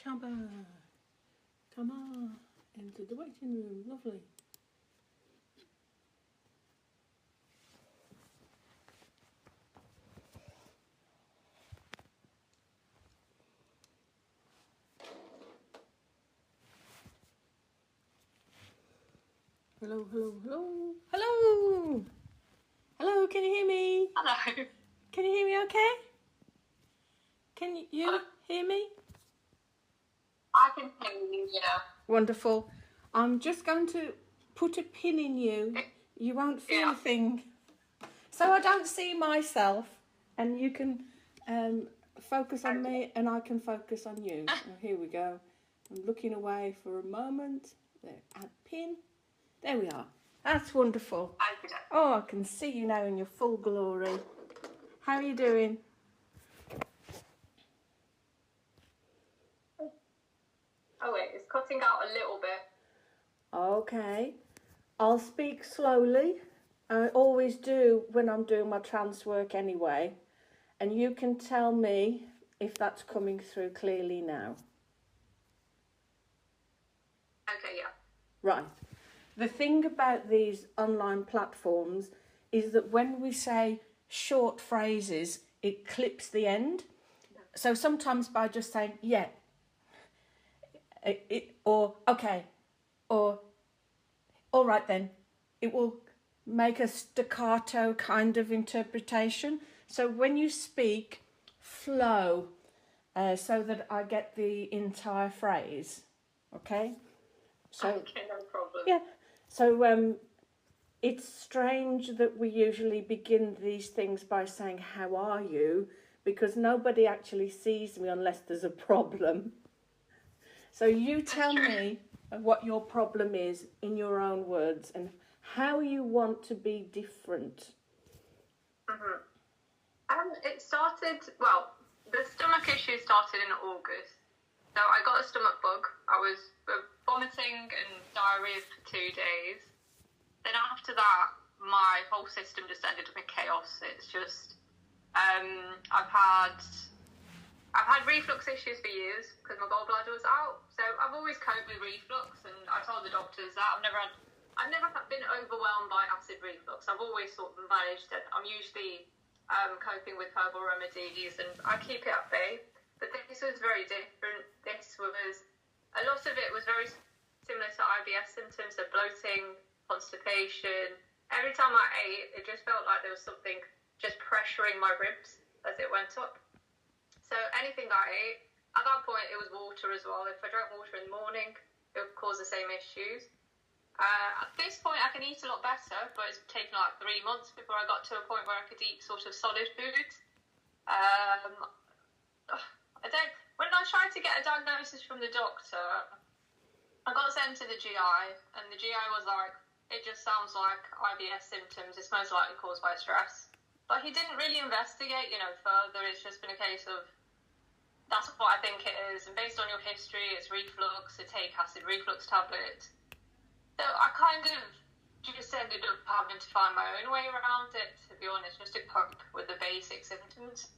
Shabana, come on, into the waiting room, lovely. Hello, hello, hello, hello, hello, can you hear me? Hello. Can you hear me okay? Can you hear me? I can hear you, yeah. Wonderful. I'm just going to put a pin in you. You won't feel a thing. So I don't see myself, and you can focus on me and I can focus on you. So here we go. I'm looking away for a moment. There, add pin. There we are. That's wonderful. Oh, I can see you now in your full glory. How are you doing? Oh wait, it's cutting out a little bit. Okay. I'll speak slowly. I always do when I'm doing my trance work anyway. And you can tell me if that's coming through clearly now. Okay, yeah. Right. The thing about these online platforms is that when we say short phrases, it clips the end. So sometimes by just saying, yeah, or okay, or all right then, it will make a staccato kind of interpretation. So when you speak, flow, so that I get the entire phrase, okay? So, okay, no problem. Yeah, so it's strange that we usually begin these things by saying, how are you? Because nobody actually sees me unless there's a problem. So you tell me what your problem is in your own words and how you want to be different. It started, well, the stomach issue started in August. So I got a stomach bug. I was vomiting and diarrhea for 2 days. Then after that, my whole system just ended up in chaos. It's just, I've had reflux issues for years because my gallbladder was out. So I've always coped with reflux, and I told the doctors that I've never been overwhelmed by acid reflux. I've always sort of managed it. I'm usually coping with herbal remedies, and I keep it at bay. But this was very different. A lot of it was very similar to IBS symptoms, so bloating, constipation. Every time I ate, it just felt like there was something just pressuring my ribs as it went up. So anything I ate, at that point it was water as well. If I drank water in the morning, it would cause the same issues. At this point I can eat a lot better, but it's taken like 3 months before I got to a point where I could eat sort of solid foods. When I tried to get a diagnosis from the doctor, I got sent to the GI, and the GI was like, it just sounds like IBS symptoms. It's most likely caused by stress. But he didn't really investigate, further. It's just been a case of, that's what I think it is. And based on your history, it's reflux, so take acid reflux tablets. So I kind of just ended up having to find my own way around it, to be honest, just to cope with the basic symptoms.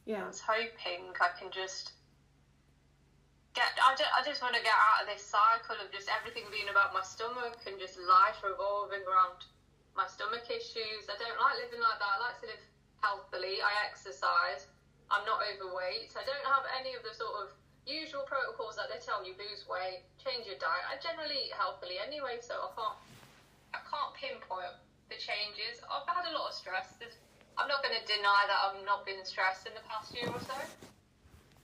Yeah. I was hoping I can just I just want to get out of this cycle of just everything being about my stomach and just life revolving around my stomach issues. I don't like living like that. I like to live healthily. I exercise. I'm not overweight. I don't have any of the sort of usual protocols that they tell you: lose weight, change your diet. I generally eat healthily anyway, so I can't pinpoint the changes. I've had a lot of stress. I'm not going to deny that I've not been stressed in the past year or so,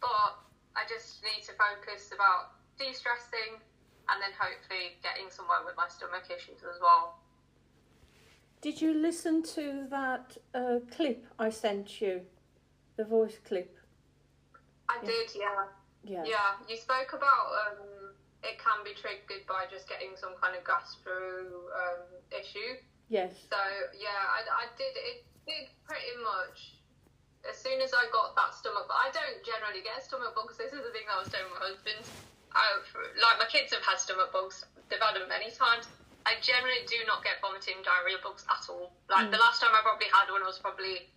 but I just need to focus about de-stressing and then hopefully getting somewhere with my stomach issues as well. Did you listen to that clip I sent you? The voice clip? I did, yeah. Yeah, you spoke about it can be triggered by just getting some kind of gastro issue. Yes. So, yeah, I did. It did pretty much. As soon as I got that stomach bug, I don't generally get stomach bugs. This is the thing that I was telling my husband. Like, my kids have had stomach bugs. They've had them many times. I generally do not get vomiting, diarrhea bugs at all. Like, the last time I probably had one was probably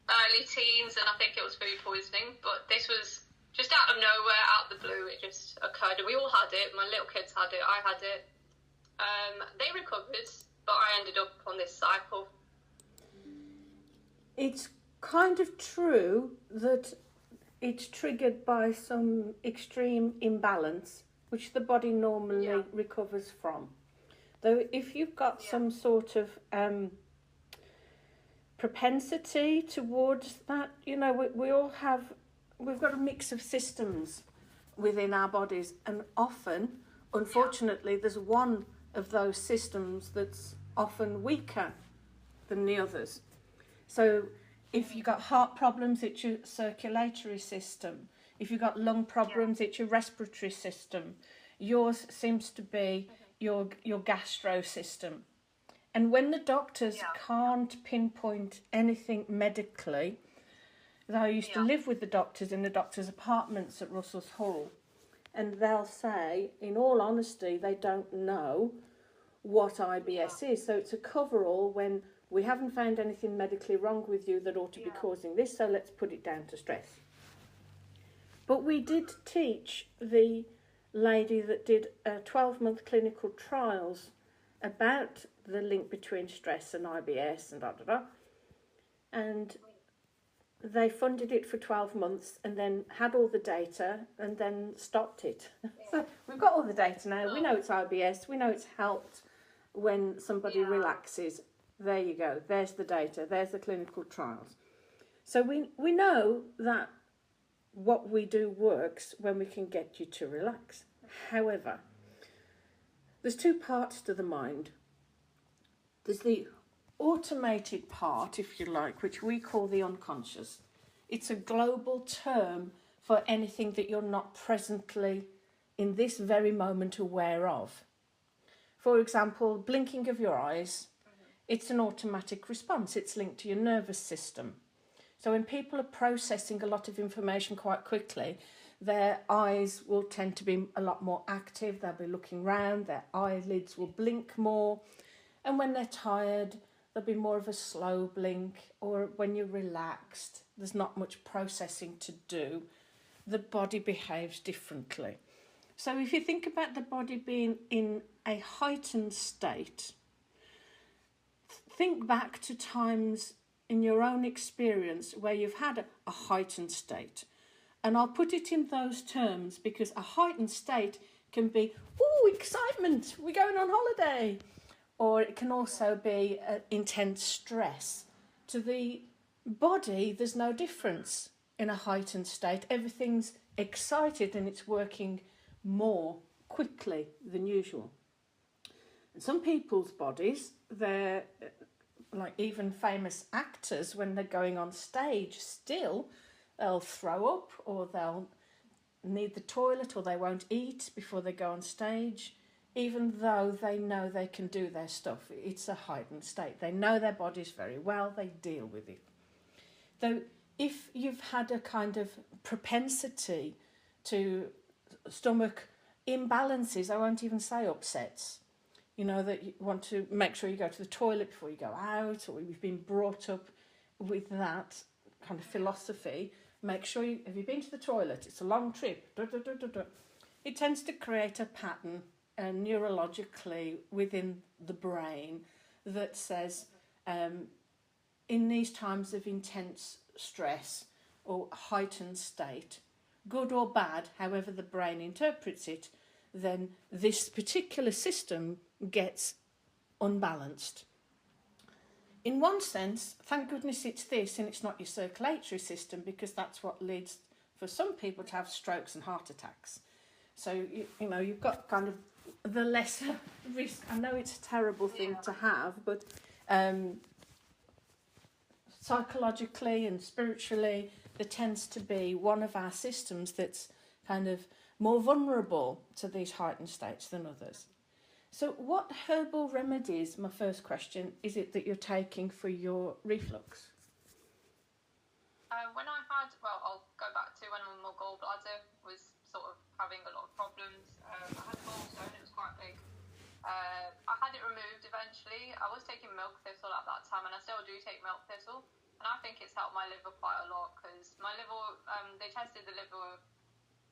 early teens, and I think it was food poisoning. But this was just out of nowhere, out of the blue. just occurred, and we all had it. My little kids had it, I had it. They recovered, but I ended up on this cycle. It's kind of true that it's triggered by some extreme imbalance, which the body normally recovers from. Though if you've got some sort of propensity towards that, you know, we all have, we've got a mix of systems within our bodies, and often, unfortunately, there's one of those systems that's often weaker than the others. So if you've got heart problems, it's your circulatory system. If you've got lung problems, it's your respiratory system. Yours seems to be your gastro system. And when the doctors can't pinpoint anything medically, I used to live with the doctors in the doctors' apartments at Russell's Hall, and they'll say, in all honesty, they don't know what IBS is. So it's a cover-all when we haven't found anything medically wrong with you that ought to be causing this, so let's put it down to stress. But we did teach the lady that did 12-month clinical trials about the link between stress and IBS and and they funded it for 12 months and then had all the data and then stopped it. So we've got all the data now. We know it's IBS. We know it's helped when somebody relaxes. There you go. There's the data. There's the clinical trials. So we know that what we do works when we can get you to relax. However, there's two parts to the mind. There's the automated part, if you like, which we call the unconscious. It's a global term for anything that you're not presently, in this very moment, aware of. For example, blinking of your eyes, it's an automatic response. It's linked to your nervous system. So when people are processing a lot of information quite quickly, their eyes will tend to be a lot more active. They'll be looking round, their eyelids will blink more. And when they're tired, there'll be more of a slow blink, or when you're relaxed, there's not much processing to do. The body behaves differently. So if you think about the body being in a heightened state, think back to times in your own experience where you've had a heightened state. And I'll put it in those terms because a heightened state can be, ooh, excitement, we're going on holiday. Or it can also be intense stress. To the body, there's no difference in a heightened state. Everything's excited and it's working more quickly than usual. And some people's bodies, they're like even famous actors, when they're going on stage still, they'll throw up or they'll need the toilet or they won't eat before they go on stage. Even though they know they can do their stuff, it's a heightened state. They know their bodies very well, they deal with it. Though if you've had a kind of propensity to stomach imbalances, I won't even say upsets, you know, that you want to make sure you go to the toilet before you go out, or you've been brought up with that kind of philosophy, make sure have you been to the toilet? It's a long trip. It tends to create a pattern neurologically within the brain that says in these times of intense stress or heightened state, good or bad, however the brain interprets it, then this particular system gets unbalanced. In one sense, thank goodness it's this and it's not your circulatory system, because that's what leads for some people to have strokes and heart attacks. So, you know, you've got kind of the lesser risk. I know it's a terrible thing to have, but psychologically and spiritually, there tends to be one of our systems that's kind of more vulnerable to these heightened states than others. So what herbal remedies, my first question, is it that you're taking for your reflux? When I had, well, I'll go back to when my gallbladder was sort of having a lot of problems. I had a gallstone, it was quite big. I had it removed eventually. I was taking milk thistle at that time, and I still do take milk thistle. And I think it's helped my liver quite a lot, because my liver, they tested the liver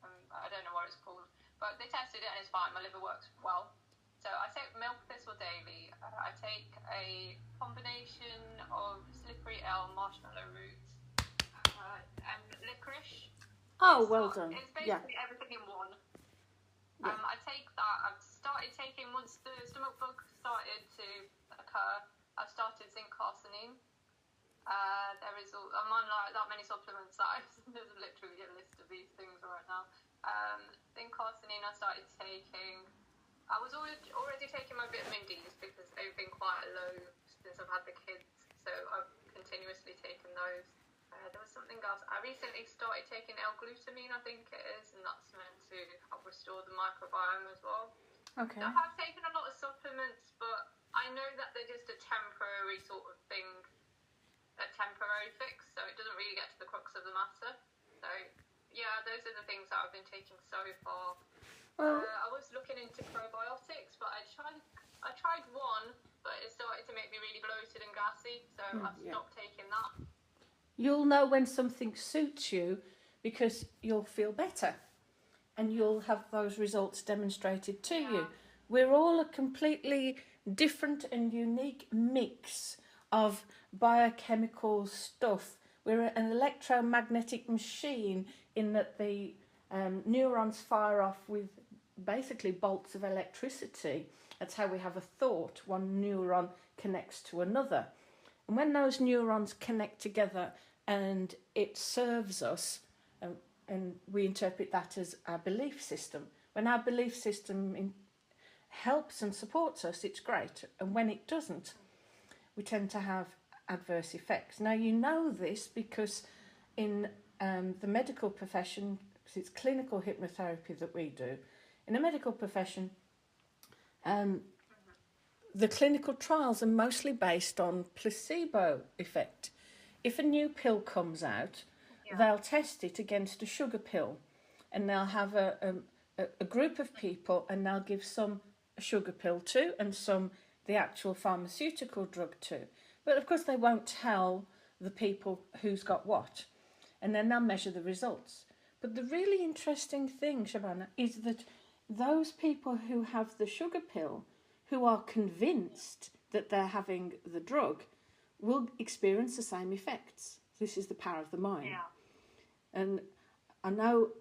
I don't know what it's called, but they tested it and it's fine. My liver works well. So I take milk thistle daily. I take a combination of slippery elm, marshmallow roots, and licorice. Oh, well done. It's basically everything in one. Yeah. I take that. I've started taking, once the stomach bug started to occur, I've started zinc arsenine. I'm on like that many supplements that there's literally a list of these things right now. Zinc arsenine I started taking. I was already taking my vitamin D's because they've been quite low since I've had the kids, so I've continuously taken those. There was something else. I recently started taking L-glutamine, I think it is, and that's meant to help restore the microbiome as well. Okay. So I've taken a lot of supplements, but I know that they're just a temporary sort of thing, a temporary fix, so it doesn't really get to the crux of the matter. So yeah, those are the things that I've been taking so far. I was looking into probiotics, but I tried one, but it started to make me really bloated and gassy, so I've stopped taking that. You'll know when something suits you because you'll feel better and you'll have those results demonstrated to you. We're all a completely different and unique mix of biochemical stuff. We're an electromagnetic machine in that the neurons fire off with basically bolts of electricity. That's how we have a thought. One neuron connects to another. And when those neurons connect together and it serves us, and we interpret that as our belief system. When our belief system helps and supports us, it's great. And when it doesn't, we tend to have adverse effects. Now, you know this because in the medical profession, because it's clinical hypnotherapy that we do, in the medical profession, the clinical trials are mostly based on placebo effect. If a new pill comes out, they'll test it against a sugar pill, and they'll have a group of people, and they'll give some a sugar pill to and some the actual pharmaceutical drug to. But of course they won't tell the people who's got what, and then they'll measure the results. But the really interesting thing, Shabana, is that those people who have the sugar pill, who are convinced that they're having the drug, will experience the same effects. This is the power of the mind. Yeah. And I know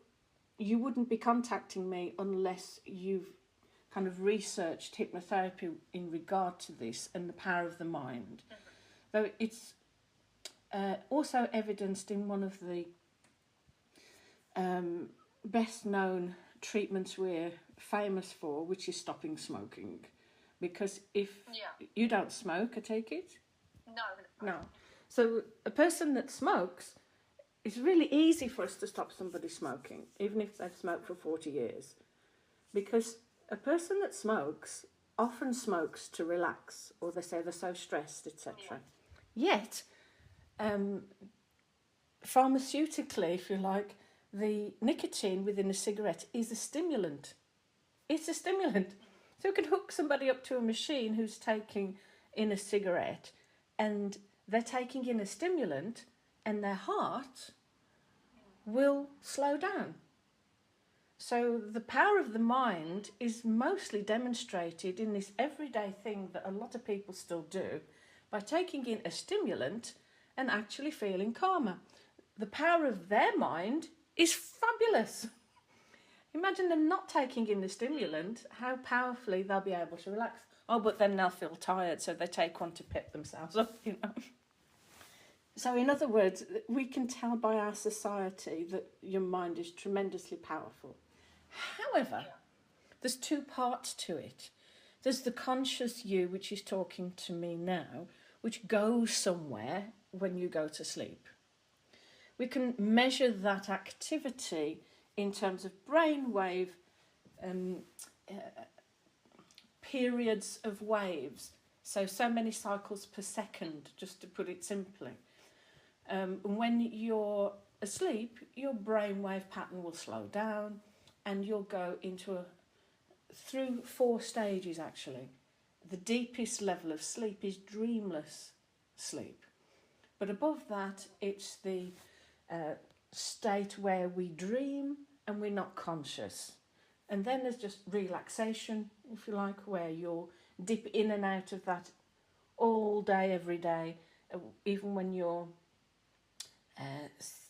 you wouldn't be contacting me unless you've kind of researched hypnotherapy in regard to this and the power of the mind. Though it's also evidenced in one of the best known treatments we're famous for, which is stopping smoking. Because if you don't smoke, I take it? No. So a person that smokes, it's really easy for us to stop somebody smoking, even if they've smoked for 40 years. Because a person that smokes often smokes to relax, or they say they're so stressed, etc. Yet, pharmaceutically, if you like, the nicotine within a cigarette is a stimulant. It's a stimulant. So you can hook somebody up to a machine who's taking in a cigarette, and they're taking in a stimulant, and their heart will slow down. So the power of the mind is mostly demonstrated in this everyday thing that a lot of people still do, by taking in a stimulant and actually feeling calmer. The power of their mind is fabulous. Imagine them not taking in the stimulant, how powerfully they'll be able to relax. Oh, but then they'll feel tired, so they take one to pep themselves up, you know. So in other words, we can tell by our society that your mind is tremendously powerful. However, there's two parts to it. There's the conscious you, which is talking to me now, which goes somewhere when you go to sleep. We can measure that activity in terms of brainwave periods of waves. So many cycles per second, just to put it simply. When you're asleep, your brainwave pattern will slow down, and you'll go through 4 stages actually. The deepest level of sleep is dreamless sleep. But above that, it's the state where we dream and we're not conscious. And then there's just relaxation, if you like, where you'll dip in and out of that all day, every day, even when you're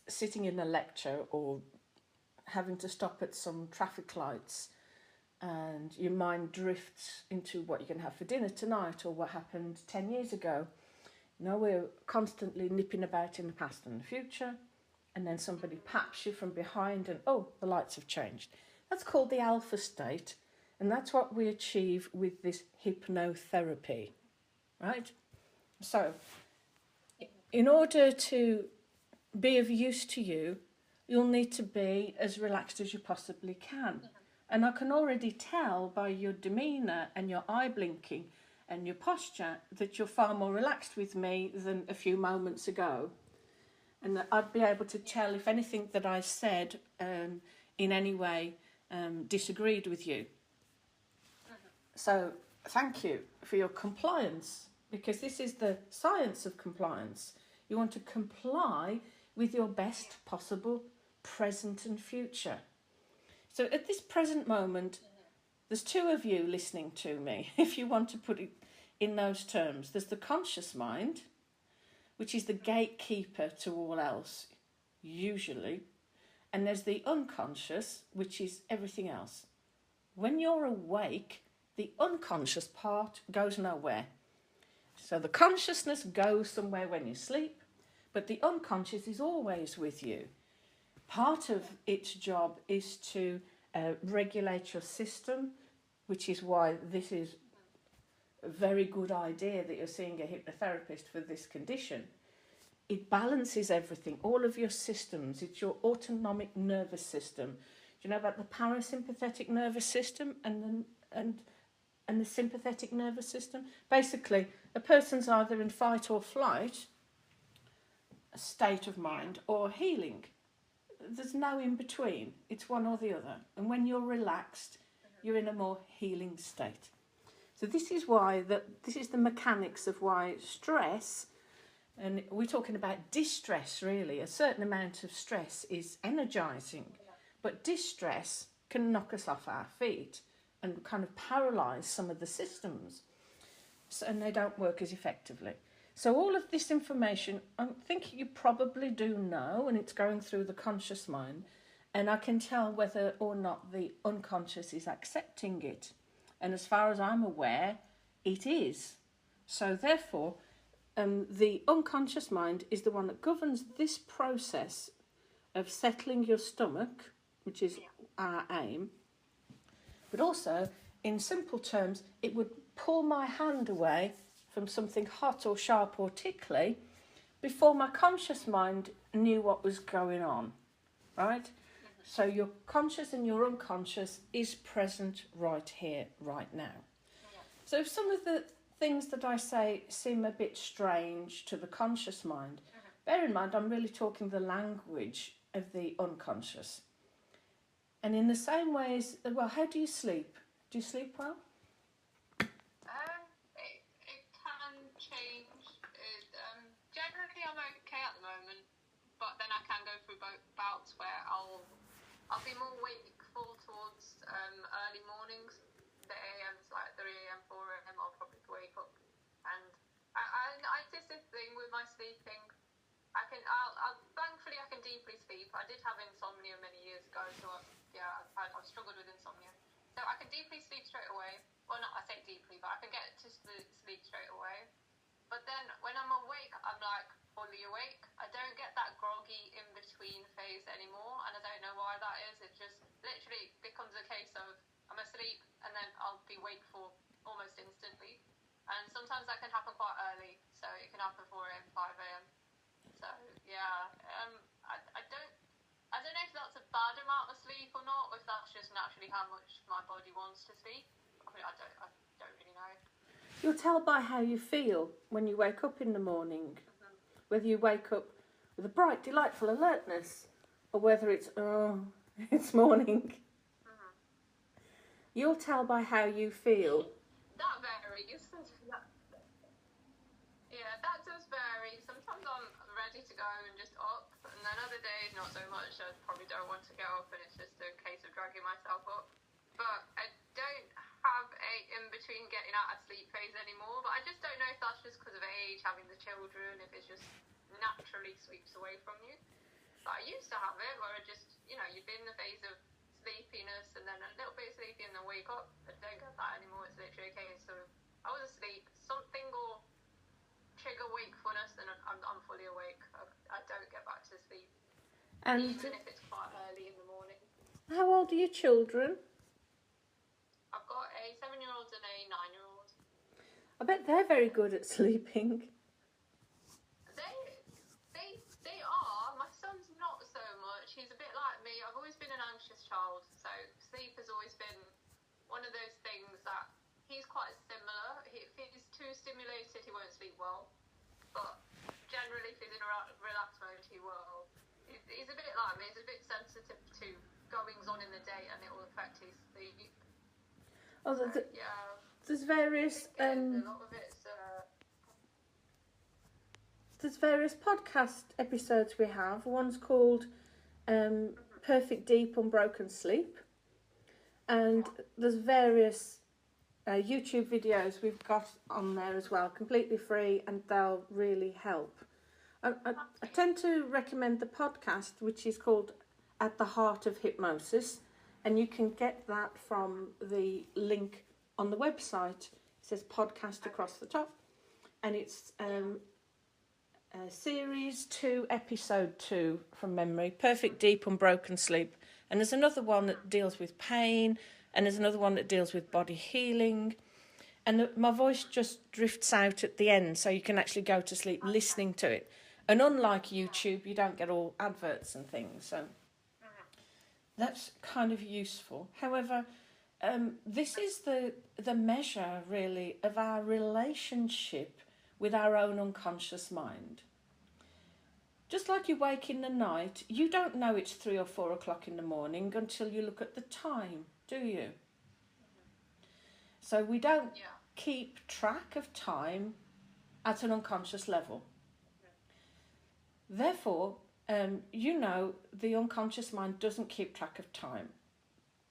sitting in a lecture or having to stop at some traffic lights, and your mind drifts into what you're going to have for dinner tonight or what happened 10 years ago. You know, we're constantly nipping about in the past and the future, and then somebody paps you from behind and, oh, the lights have changed. That's called the alpha state, and that's what we achieve with this hypnotherapy, right? So, in order to be of use to you, you'll need to be as relaxed as you possibly can. And I can already tell by your demeanour and your eye blinking and your posture that you're far more relaxed with me than a few moments ago. And that I'd be able to tell if anything that I said in any way disagreed with you. So thank you for your compliance, because this is the science of compliance. You want to comply with your best possible present and future. So at this present moment, there's two of you listening to me, if you want to put it in those terms. There's the conscious mind, which is the gatekeeper to all else, usually. And there's the unconscious, which is everything else. When you're awake, the unconscious part goes nowhere. So the consciousness goes somewhere when you sleep, but the unconscious is always with you. Part of its job is to regulate your system, which is why this is a very good idea that you're seeing a hypnotherapist for this condition. It balances everything, all of your systems. It's your autonomic nervous system. Do you know about the parasympathetic nervous system and the sympathetic nervous system? Basically, a person's either in fight or flight, a state of mind, or healing. There's no in between. It's one or the other. And when you're relaxed, you're in a more healing state. So this is why this is the mechanics of why stress, and we're talking about distress really. A certain amount of stress is energizing, but distress can knock us off our feet and kind of paralyze some of the systems, and they don't work as effectively. So all of this information, I think you probably do know, and it's going through the conscious mind, and I can tell whether or not the unconscious is accepting it. And as far as I'm aware, it is. So therefore, the unconscious mind is the one that governs this process of settling your stomach, which is our aim. But also, in simple terms, it would pull my hand away from something hot or sharp or tickly before my conscious mind knew what was going on, right? So your conscious and your unconscious is present right here, right now. So if some of the things that I say seem a bit strange to the conscious mind, bear in mind I'm really talking the language of the unconscious. And in the same way as, well, how do you sleep? Do you sleep well? It can change. Generally, I'm okay at the moment, but then I can go through bouts where I'll be more wakeful towards early mornings. The AMs, like 3 a.m., 4 a.m., I'll probably wake up. And I just this thing with my sleeping. Thankfully I can deeply sleep. I did have insomnia many years ago, so I've struggled with insomnia. So I can deeply sleep straight away. Well, not I say deeply, but I can get to sleep straight away. But then when I'm awake, I'm like fully awake. I don't get that groggy in between phase anymore, and I don't know why that is. It just literally becomes a case of I'm asleep and then I'll be wakeful almost instantly. And sometimes that can happen quite early, so it can happen 4 a.m., 5 a.m. So yeah, I don't know if that's a bad amount of sleep or not, or if that's just naturally how much my body wants to sleep. I mean, I don't really know. You'll tell by how you feel when you wake up in the morning, whether you wake up with a bright, delightful alertness, or whether it's, oh, it's morning. You'll tell by how you feel. That varies. Yeah, that does vary. Sometimes I'm ready to go and just up, and then other days not so much. I probably don't want to get up, and it's just a between getting out of sleep phase anymore, but I just don't know if that's just because of age, having the children, if it just naturally sweeps away from you. But I used to have it where I just, you'd be in the phase of sleepiness and then a little bit sleepy and then wake up. I don't get that anymore. It's literally okay. So I was asleep, something will trigger wakefulness and I'm fully awake. I don't get back to sleep, And even if it's quite early in the morning. how old are your children? I've got a 7-year-old and a 9-year-old. I bet they're very good at sleeping. They are. My son's not so much. He's a bit like me. I've always been an anxious child, so sleep has always been one of those things that he's quite similar. If he's too stimulated, he won't sleep well. But generally, if he's in a relaxed mode, he will. He's a bit like me. He's a bit sensitive to goings on in the day, and it will affect his sleep. Oh, Yeah. There's various A lot of it's there's various podcast episodes we have. One's called Perfect Deep Unbroken Sleep, and there's various YouTube videos we've got on there as well, completely free, and they'll really help. I tend to recommend the podcast, which is called At the Heart of Hypnosis, and you can get that from the link on the website. It says podcast across the top, and it's series 2, episode 2 from memory, Perfect Deep Unbroken Sleep. And there's another one that deals with pain, and there's another one that deals with body healing. And my voice just drifts out at the end, so you can actually go to sleep listening to it. And unlike YouTube, you don't get all adverts and things, so that's kind of useful. However, this is the measure, really, of our relationship with our own unconscious mind. Just like you wake in the night, you don't know it's 3 or 4 o'clock in the morning until you look at the time, do you? So we don't keep track of time at an unconscious level. Therefore, the unconscious mind doesn't keep track of time.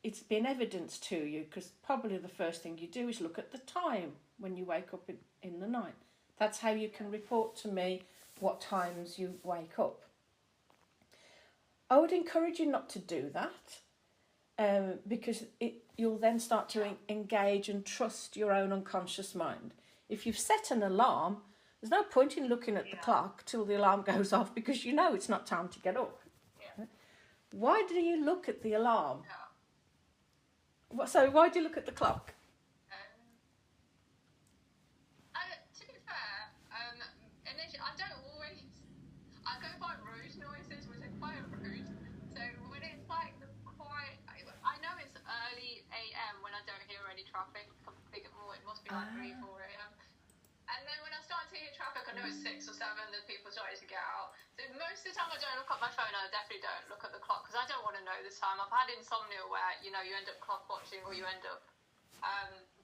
It's been evidenced to you because probably the first thing you do is look at the time when you wake up in the night. That's how you can report to me what times you wake up. I would encourage you not to do that because you'll then start to engage and trust your own unconscious mind. If you've set an alarm, there's no point in looking at the clock till the alarm goes off because you know it's not time to get up. Yeah. Why do you look at the alarm? Yeah. So why do you look at the clock? To be fair, initially, I don't always. I go by road noises, which are quite rude. So when it's like quite, I know it's early AM when I don't hear any traffic. I think it must be like 3, 4 AM. And then when I start to hear traffic, I know it's 6 or 7 that people starting to get out. So most of the time I don't look at my phone, I definitely don't look at the clock because I don't want to know the time. I've had insomnia where, you end up clock watching or you end up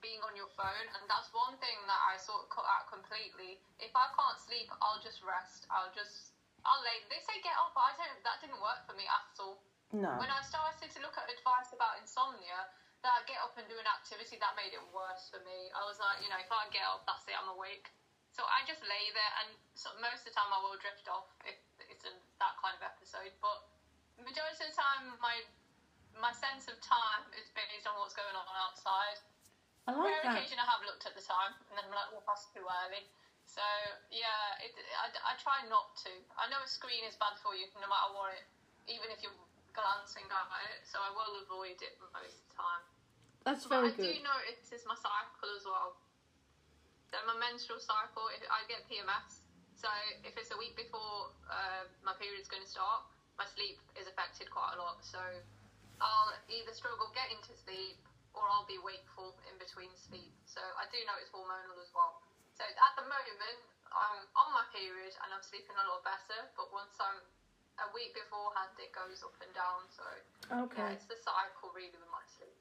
being on your phone. And that's one thing that I sort of cut out completely. If I can't sleep, I'll just rest. I'll lay. They say get up, but that didn't work for me at all. No. When I started to look at advice about insomnia, that get up and do an activity, that made it worse for me. I was like, if I get up, that's it, I'm awake. So I just lay there, and most of the time I will drift off if it's that kind of episode. But the majority of the time, my sense of time is based on what's going on outside. I like that. On occasion I have looked at the time, and then I'm like, well, that's too early. So, yeah, I try not to. I know a screen is bad for you, no matter what, even if you're glancing at it, so I will avoid it most of the time. That's very good. I do notice it's my cycle as well. So my menstrual cycle, if I get PMS, so if it's a week before my period's going to start, my sleep is affected quite a lot. So I'll either struggle getting to sleep or I'll be wakeful in between sleep. So I do know it's hormonal as well. So at the moment, I'm on my period and I'm sleeping a lot better, but once I'm a week beforehand, it goes up and down. So it's the cycle really with my sleep.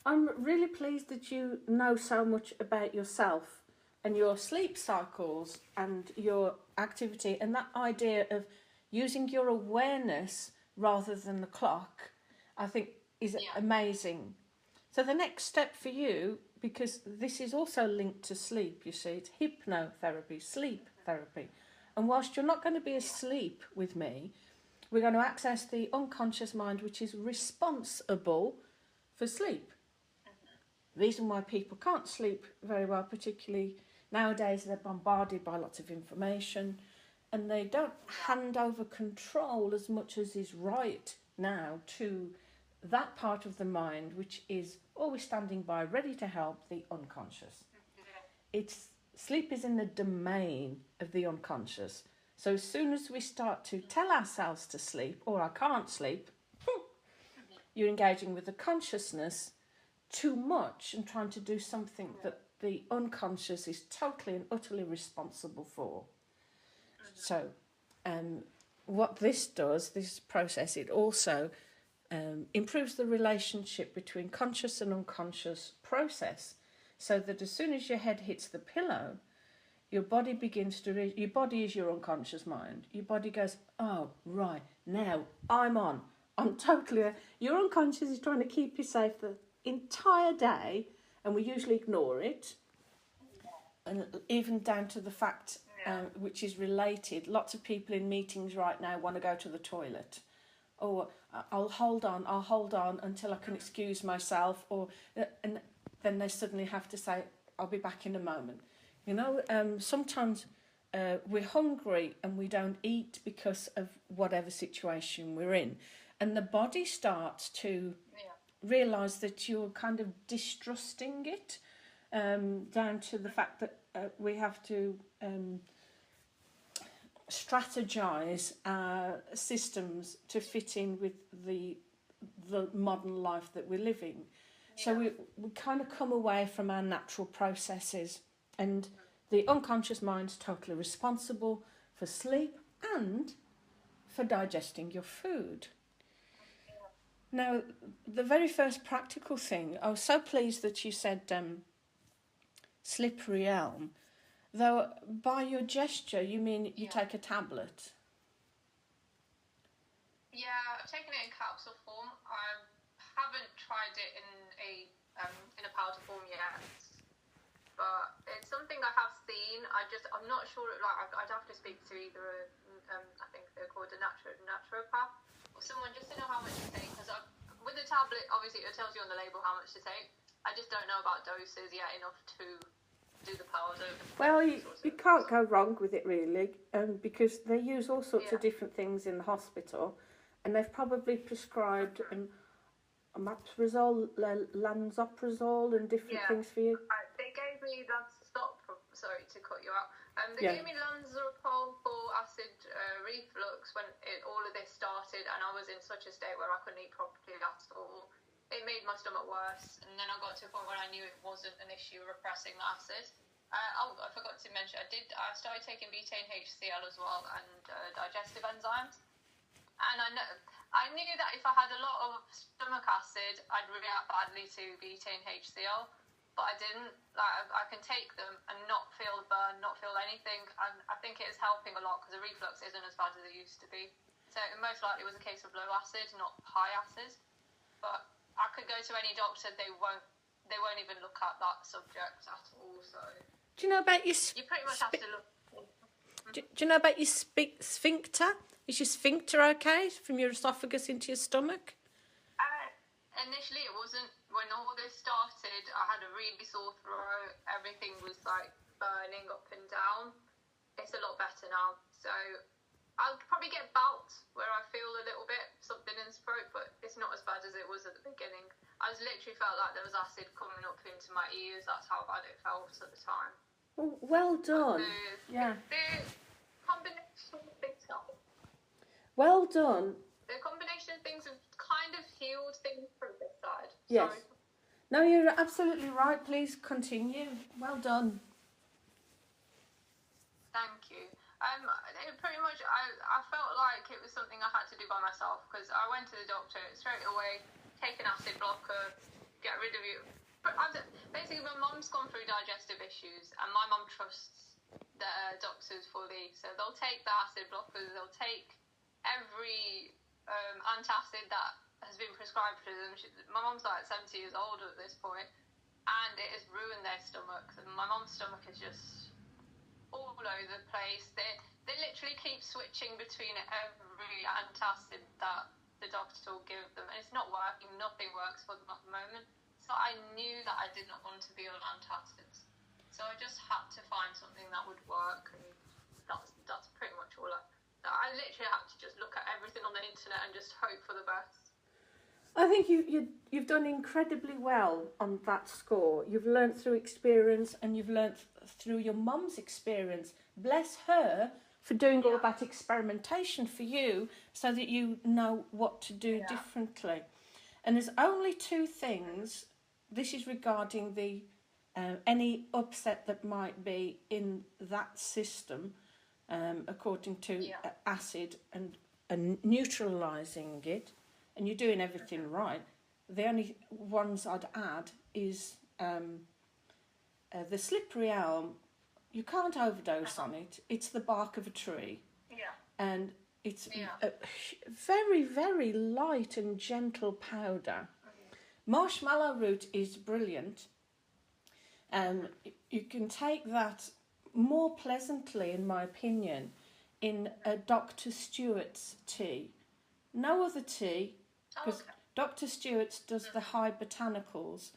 I'm really pleased that you know so much about yourself and your sleep cycles and your activity, and that idea of using your awareness rather than the clock, I think is amazing. So the next step for you, because this is also linked to sleep, you see, it's hypnotherapy, sleep therapy. And whilst you're not going to be asleep with me, we're going to access the unconscious mind, which is responsible for sleep. The reason why people can't sleep very well, particularly nowadays, they're bombarded by lots of information and they don't hand over control as much as is right now to that part of the mind which is always standing by, ready to help, the unconscious. Sleep is in the domain of the unconscious. So as soon as we start to tell ourselves to sleep, or I can't sleep, you're engaging with the consciousness too much and trying to do something that the unconscious is totally and utterly responsible for. So what this does, this process, it also improves the relationship between conscious and unconscious process, so that as soon as your head hits the pillow, your body begins to... your body is your unconscious mind. Your body goes, oh, right, now I'm on. I'm totally... Your unconscious is trying to keep you safe the entire day, and we usually ignore it. And even down to the fact, which is related, lots of people in meetings right now want to go to the toilet. Or I'll hold on until I can excuse myself, and then they suddenly have to say, I'll be back in a moment. You know, sometimes we're hungry and we don't eat because of whatever situation we're in. And the body starts to realise that you're kind of distrusting it, down to the fact that we have to strategise our systems to fit in with the modern life that we're living. So we kind of come away from our natural processes, and the unconscious mind's totally responsible for sleep and for digesting your food. Now, the very first practical thing, I was so pleased that you said slippery elm, though by your gesture you mean you take a tablet. Yeah, I've taken it in capsule form. I haven't tried it in a powder form yet, but it's something I have seen. I'm not sure. Like, I'd have to speak to either I think they're called a naturopath or someone, just to know how much to take. Because with the tablet, obviously it tells you on the label how much to take. I just don't know about doses yet enough to do the powder. Well, you can't go wrong with it really, because they use all sorts of different things in the hospital, and they've probably prescribed omeprazole, lansoprazole, and different things for you. They gave me sorry to cut you out. They gave me lansoprazole for acid reflux when all of this started, and I was in such a state where I couldn't eat properly at all. It made my stomach worse, and then I got to a point where I knew it wasn't an issue repressing the acid. I forgot to mention, I started taking betaine HCl as well, and digestive enzymes. And I knew that if I had a lot of stomach acid, I'd react badly to betaine HCl, but I didn't. I can take them and not feel the burn, not feel anything, and I think it is helping a lot because the reflux isn't as bad as it used to be. So it most likely was a case of low acid, not high acid. But I could go to any doctor, they won't even look at that subject at all. So do you know about your you pretty much have to look. Do you know about your sphincter? Is your sphincter okay from your esophagus into your stomach? Initially it wasn't. When all this started, I had a really sore throat. Everything was like burning up and down. It's a lot better now. So I'll probably get bouts where I feel a little bit something in the throat, but it's not as bad as it was at the beginning. I literally felt like there was acid coming up into my ears. That's how bad it felt at the time. Well done. The combination of things help. Well done. The combination of things have kind of healed things from this side. Yes. Sorry. No, you're absolutely right. Please continue. Well done. Thank you. Pretty much, I felt like it was something I had to do by myself, because I went to the doctor straight away, take an acid blocker, get rid of you. Basically, my mum's gone through digestive issues, and my mum trusts the doctors fully, so they'll take the acid blockers, they'll take every antacid that has been prescribed to them. My mum's like 70 years old at this point, and it has ruined their stomachs. And my mum's stomach is just all over the place. They literally keep switching between every antacid that the doctor will give them, and it's not working. Nothing works for them at the moment. So I knew that I did not want to be on antacids. So I just had to find something that would work, and that's pretty much all I literally had to just look at everything on the internet and just hope for the best. I think you've done incredibly well on that score. You've learnt through experience, and you've learnt through your mum's experience. Bless her for doing all that experimentation for you, so that you know what to do differently. And there's only two things. This is regarding the any upset that might be in that system, according to acid and neutralising it. And you're doing everything right. The only ones I'd add is the slippery elm. You can't overdose on it. It's the bark of a tree. Yeah. And it's a very, very light and gentle powder. Marshmallow root is brilliant. You can take that more pleasantly, in my opinion, in a Dr. Stewart's tea. No other tea, because Dr. Stewart's does the high botanicals.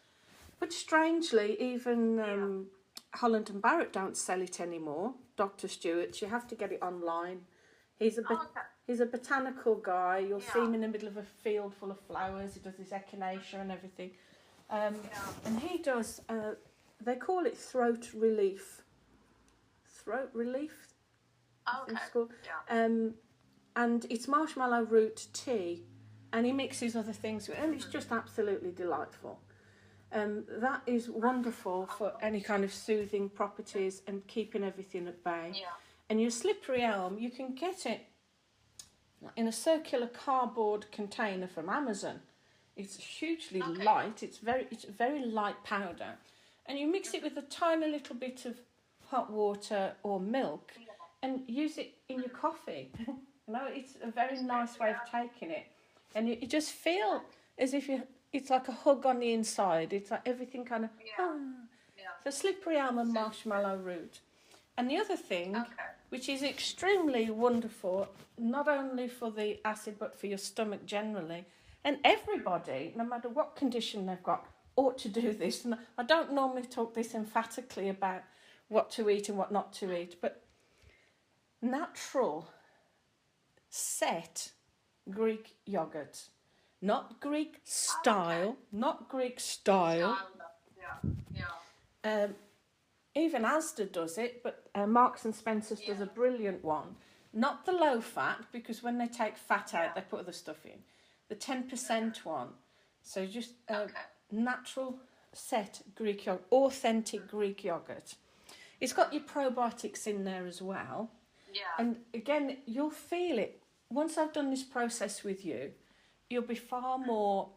But strangely, even Holland and Barrett don't sell it anymore, Dr. Stewart's. You have to get it online. He's a botanical guy. You'll see him in the middle of a field full of flowers. He does his echinacea and everything. And he does, they call it throat relief. Throat relief? I think it's called. And it's marshmallow root tea. And he mixes other things with it. And it's just absolutely delightful. That is wonderful for any kind of soothing properties and keeping everything at bay. Yeah. And your slippery elm, you can get it in a circular cardboard container from Amazon. It's hugely light. It's very light powder, and you mix it with a tiny little bit of hot water or milk, and use it in your coffee. It's a very nice way of taking it, and you just feel as if it's like a hug on the inside. It's like everything kind of the slippery elm and marshmallow root. And the other thing, which is extremely wonderful, not only for the acid but for your stomach generally, and everybody, no matter what condition they've got, ought to do this. And I don't normally talk this emphatically about what to eat and what not to eat, but natural, set Greek yogurt. Not Greek style, not Greek style. Even Asda does it, but Marks and Spencer's does a brilliant one. Not the low fat, because when they take fat out, they put other stuff in. The 10% one. So just natural set Greek yogurt, authentic Greek yogurt. It's got your probiotics in there as well. Yeah. And again, you'll feel it. Once I've done this process with you, you'll be far more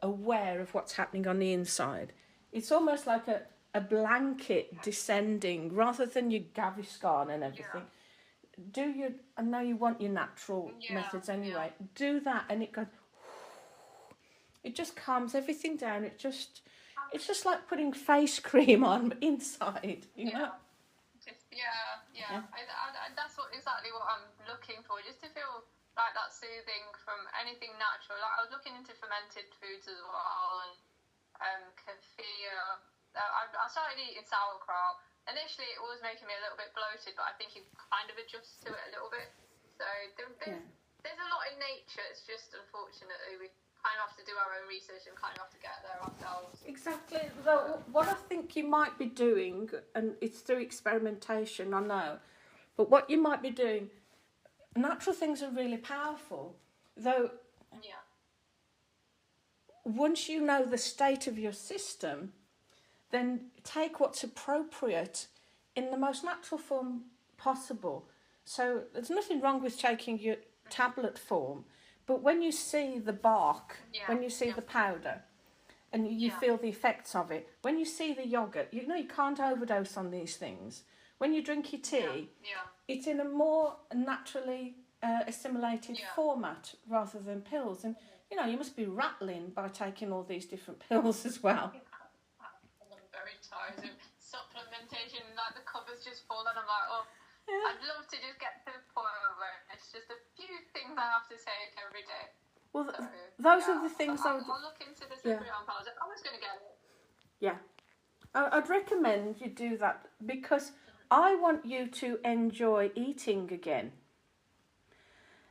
aware of what's happening on the inside. It's almost like a blanket descending rather than your Gaviscon and everything. I know you want your natural methods anyway. Do that, and it just calms everything down. It's just like putting face cream on inside, you know. That's exactly what I'm looking for, just to feel like that soothing from anything natural. Like I was looking into fermented foods as well, and kefir. I started eating sauerkraut. Initially, it was making me a little bit bloated, but I think you kind of adjust to it a little bit. So there's a lot in nature. It's just, unfortunately, we kind of have to do our own research and kind of have to get there ourselves. Exactly. Though, what I think you might be doing, and it's through experimentation, I know, but what you might be doing, natural things are really powerful. Though, once you know the state of your system, then take what's appropriate in the most natural form possible. So there's nothing wrong with taking your tablet form, but when you see the bark, when you see the powder, and you feel the effects of it, when you see the yogurt, you can't overdose on these things. When you drink your tea, it's in a more naturally assimilated format rather than pills. And, you know, you must be rattling by taking all these different pills as well. I'm very tired of supplementation, like the covers just fall, and I'm like, oh, I'd love to just get to the point where it's just a few things I have to take every day. Well, those are the things I'll look into this every on powder. I was going to get it. Yeah. I'd recommend you do that because I want you to enjoy eating again.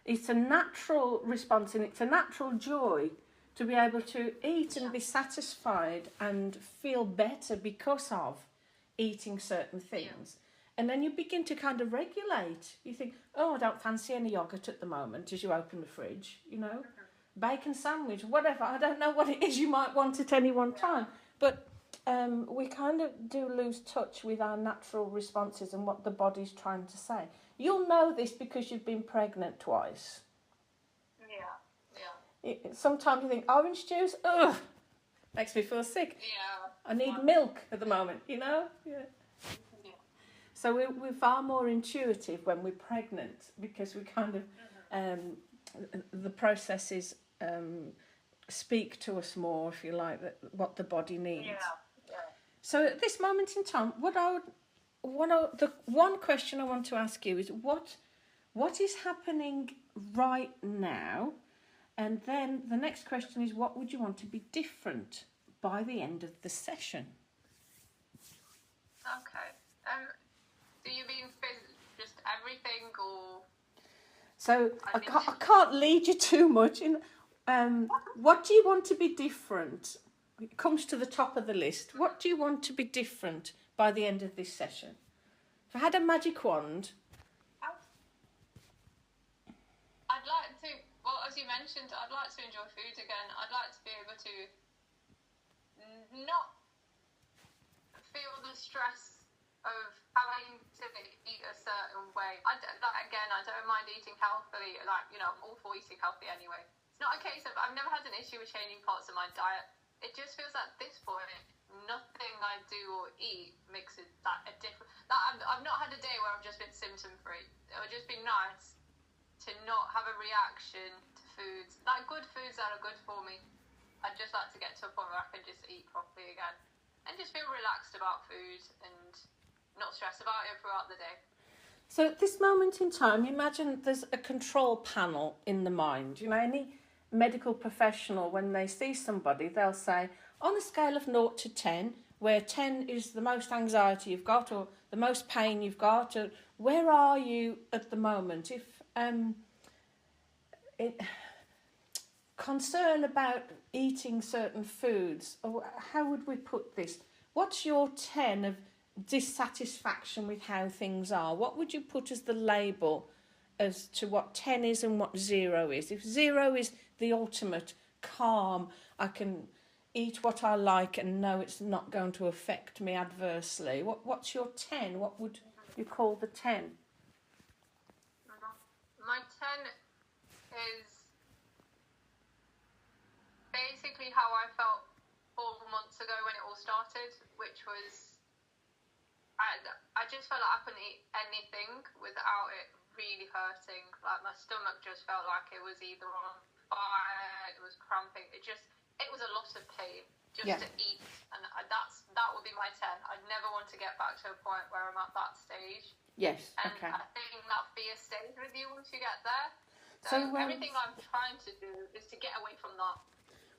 It's a natural response and it's a natural joy to be able to eat and be satisfied and feel better because of eating certain things. And then you begin to kind of regulate. You think, oh, I don't fancy any yogurt at the moment as you open the fridge, you know. Bacon sandwich, whatever. I don't know what it is you might want at any one time. But we kind of do lose touch with our natural responses and what the body's trying to say. You'll know this because you've been pregnant twice. Sometimes you think, orange juice, ugh, makes me feel sick. I need milk at the moment, you know. So we're far more intuitive when we're pregnant because we kind of, the processes speak to us more, if you like, what the body needs. So at this moment in time, the one question I want to ask you is what is happening right now? And then the next question is, what would you want to be different by the end of the session? Okay. Do you mean just everything, or? So I can't lead you too much. What do you want to be different? It comes to the top of the list. What do you want to be different by the end of this session? If I had a magic wand. I'd like to, well, as you mentioned, I'd like to enjoy food again. I'd like to be able to not feel the stress of having to eat a certain way. I don't mind eating healthily. Like, you know, I'm all for eating healthy anyway. It's not a case of, I've never had an issue with changing parts of my diet. It just feels at this point, nothing I do or eat makes it a difference. I've not had a day where I've just been symptom free. It would just be nice to not have a reaction to foods, like good foods that are good for me. I'd just like to get to a point where I can just eat properly again and just feel relaxed about food and not stress about it throughout the day. So at this moment in time, imagine there's a control panel in the mind. You know, any medical professional, when they see somebody, they'll say, on a scale of 0 to 10, where 10 is the most anxiety you've got or the most pain you've got, or where are you at the moment? If concern about eating certain foods, or how would we put this? What's your 10 of dissatisfaction with how things are? What would you put as the label as to what 10 is and what 0 is? If 0 is the ultimate calm, I can eat what I like and know it's not going to affect me adversely. What's your 10? What would you call the 10? My 10 is basically how I felt 4 months ago when it all started, which was I just felt like I couldn't eat anything without it really hurting. Like my stomach just felt like it was either on fire, it was cramping. It was a lot of pain just to eat, and that would be my 10. I'd never want to get back to a point where I'm at that stage. Yes. And okay. I think that'll be a stage with you once you get there. So everything I'm trying to do is to get away from that.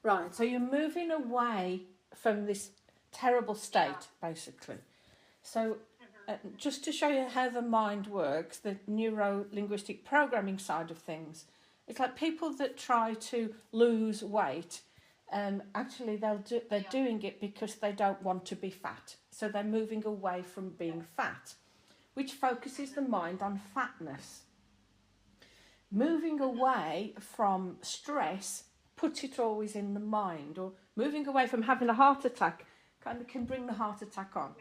Right. So you're moving away from this terrible state, basically. So just to show you how the mind works, the neuro-linguistic programming side of things, it's like people that try to lose weight, actually they're doing it because they don't want to be fat. So they're moving away from being fat, which focuses the mind on fatness. Moving away from stress puts it always in the mind, or moving away from having a heart attack kind of can bring the heart attack on.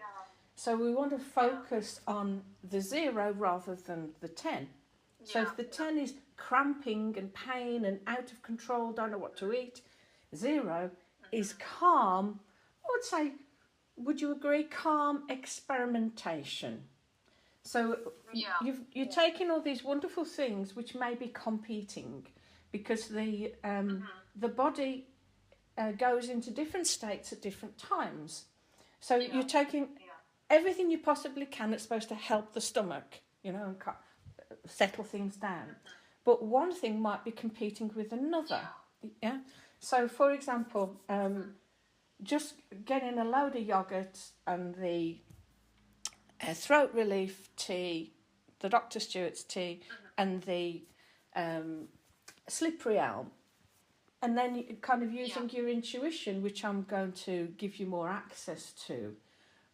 So we want to focus on the 0 rather than the 10. So if the 10 is cramping and pain and out of control, don't know what to eat, 0 is calm. I would say, would you agree, calm experimentation? So you're taking all these wonderful things which may be competing, because the the body goes into different states at different times. So you're taking everything you possibly can that's supposed to help the stomach, you know, and settle things down. But one thing might be competing with another. Yeah. So, for example, just getting a load of yogurt and the throat relief tea, the Dr. Stewart's tea, and the slippery elm, and then you kind of using your intuition, which I'm going to give you more access to,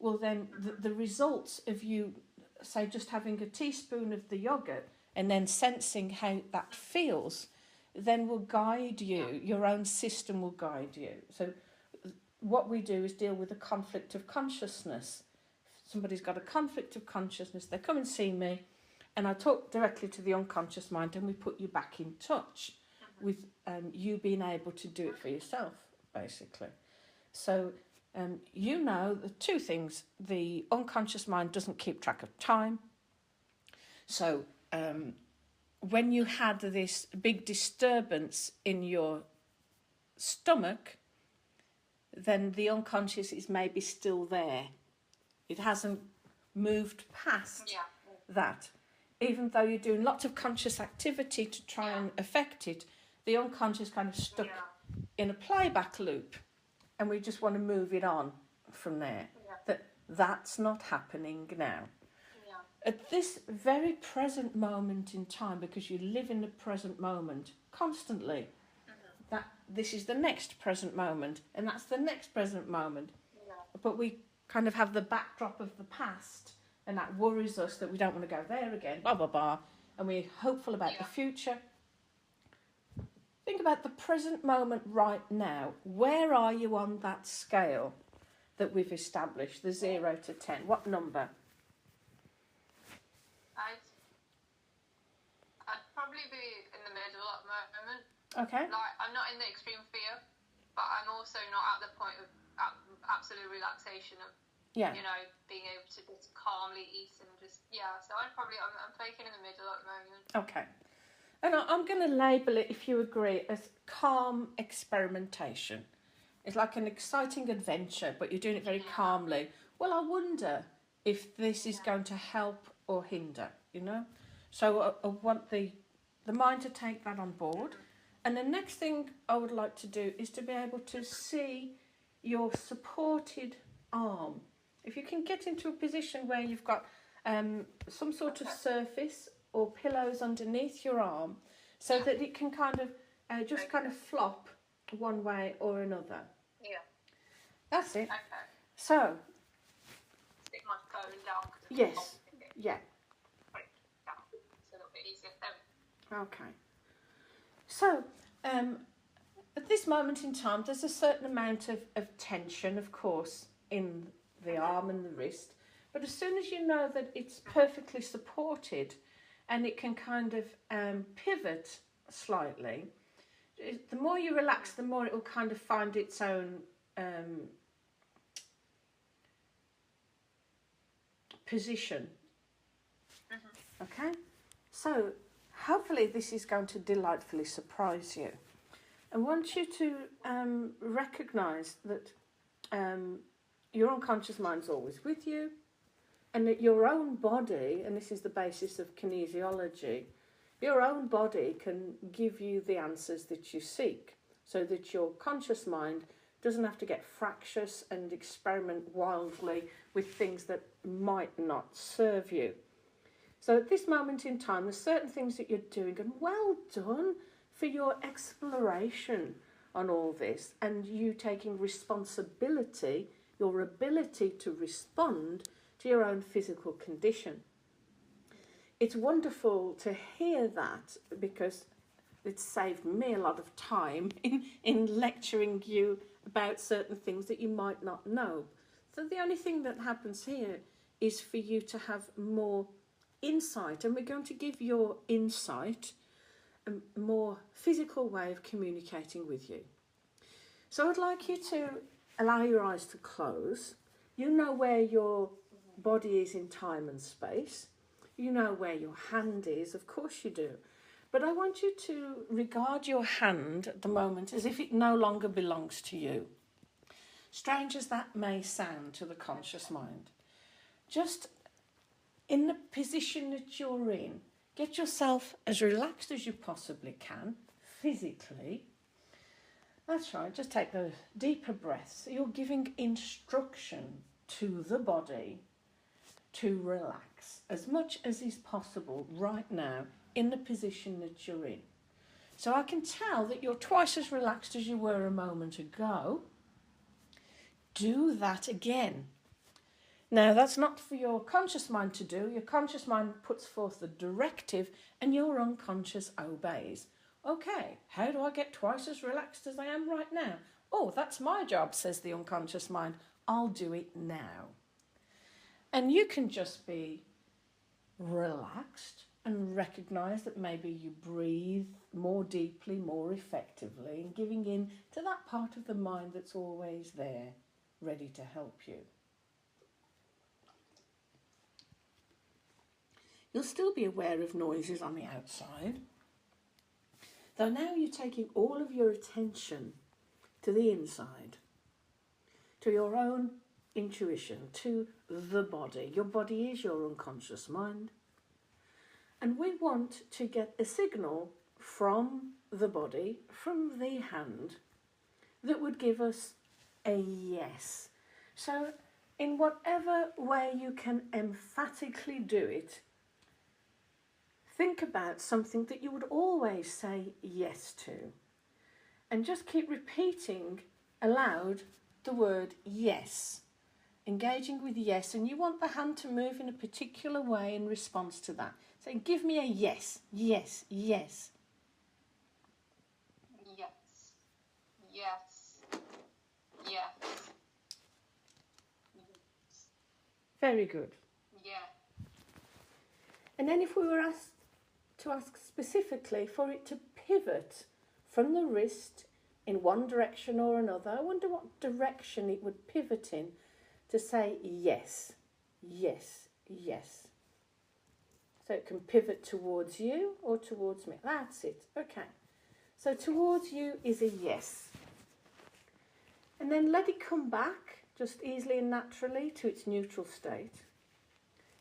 well then the results of you, say, just having a teaspoon of the yogurt and then sensing how that feels, then will guide you, your own system will guide you. So what we do is deal with a conflict of consciousness. If somebody's got a conflict of consciousness, they come and see me, and I talk directly to the unconscious mind, and we put you back in touch with you being able to do it for yourself, basically. So you know the two things. The unconscious mind doesn't keep track of time. So when you had this big disturbance in your stomach, then the unconscious is maybe still there. It hasn't moved past that. Even though you're doing lots of conscious activity to try and affect it, the unconscious kind of stuck in a playback loop, and we just want to move it on from there. That's not happening now. At this very present moment in time, because you live in the present moment constantly, that this is the next present moment, and that's the next present moment. But we kind of have the backdrop of the past, and that worries us that we don't want to go there again, blah, blah, blah, and we're hopeful about the future. Think about the present moment right now. Where are you on that scale that we've established, the 0 to 10? What number? I'd probably be in the middle at the moment. Okay. Like, I'm not in the extreme fear, but I'm also not at the point of absolute relaxation of, you know, being able to just calmly eat and just, so I'm taking in the middle at the moment. Okay. And I'm going to label it, if you agree, as calm experimentation. It's like an exciting adventure, but you're doing it very calmly. Well, I wonder if this is going to help or hinder, you know? So I want the mind to take that on board. And the next thing I would like to do is to be able to see your supported arm. If you can get into a position where you've got some sort of surface or pillows underneath your arm, so that it can kind of just kind of flop one way or another. That's it. So. Stick my phone down. Yes. Yeah. It's a little bit easier. Okay. So, at this moment in time, there's a certain amount of tension, of course, in the arm and the wrist. But as soon as you know that it's perfectly supported and it can kind of pivot slightly, the more you relax, the more it will kind of find its own position. Okay? So, hopefully this is going to delightfully surprise you. I want you to recognise that your unconscious mind's always with you, and that your own body, and this is the basis of kinesiology, your own body can give you the answers that you seek, so that your conscious mind doesn't have to get fractious and experiment wildly with things that might not serve you. So at this moment in time, there's certain things that you're doing, and well done for your exploration on all this, and you taking responsibility, your ability to respond to your own physical condition. It's wonderful to hear that, because it's saved me a lot of time in lecturing you about certain things that you might not know. So the only thing that happens here is for you to have more insight, and we're going to give your insight a more physical way of communicating with you. So I'd like you to allow your eyes to close. You know where your body is in time and space. You know where your hand is, of course you do. But I want you to regard your hand at the moment as if it no longer belongs to you. Strange as that may sound to the conscious mind. Just in the position that you're in, get yourself as relaxed as you possibly can, physically. That's right, just take those deeper breaths. You're giving instruction to the body to relax as much as is possible right now in the position that you're in. So I can tell that you're twice as relaxed as you were a moment ago. Do that again. Now, that's not for your conscious mind to do. Your conscious mind puts forth the directive and your unconscious obeys. Okay, how do I get twice as relaxed as I am right now? Oh, that's my job, says the unconscious mind. I'll do it now. And you can just be relaxed and recognise that maybe you breathe more deeply, more effectively, and giving in to that part of the mind that's always there, ready to help you. You'll still be aware of noises on the outside, though now you're taking all of your attention to the inside, to your own intuition, to the body. Your body is your unconscious mind. And we want to get a signal from the body, from the hand, that would give us a yes. So in whatever way you can emphatically do it, think about something that you would always say yes to. And just keep repeating aloud the word yes. Engaging with yes. And you want the hand to move in a particular way in response to that. So give me a yes, yes, yes. Yes. Yes. Yes. Very good. Yeah. And then if we were asked to ask specifically for it to pivot from the wrist in one direction or another, I wonder what direction it would pivot in to say yes, yes, yes. So it can pivot towards you or towards me. That's it. Okay. So towards you is a yes. And then let it come back just easily and naturally to its neutral state.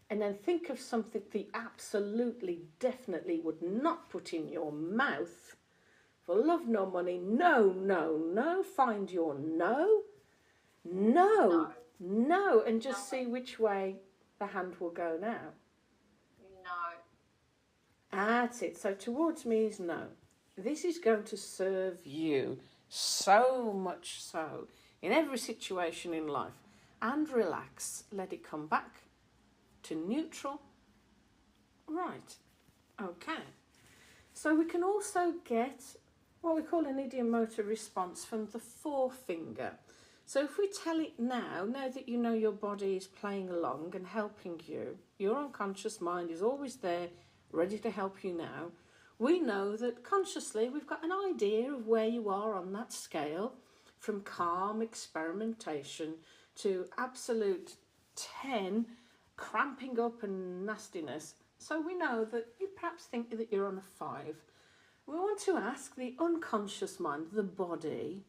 And then think of something that you absolutely, definitely would not put in your mouth. For love nor money, no, no, no. Find your no. No, no. And just see which way the hand will go now. No. That's it. So towards me is no. This is going to serve you so much so in every situation in life. And relax. Let it come back to neutral. Right. Okay. So we can also get what we call an idiomotor response from the forefinger. So if we tell it now that you know your body is playing along and helping you, your unconscious mind is always there, ready to help you now, we know that consciously we've got an idea of where you are on that scale, from calm experimentation to absolute 10 cramping up and nastiness. So we know that you perhaps think that you're on a 5. We want to ask the unconscious mind, the body,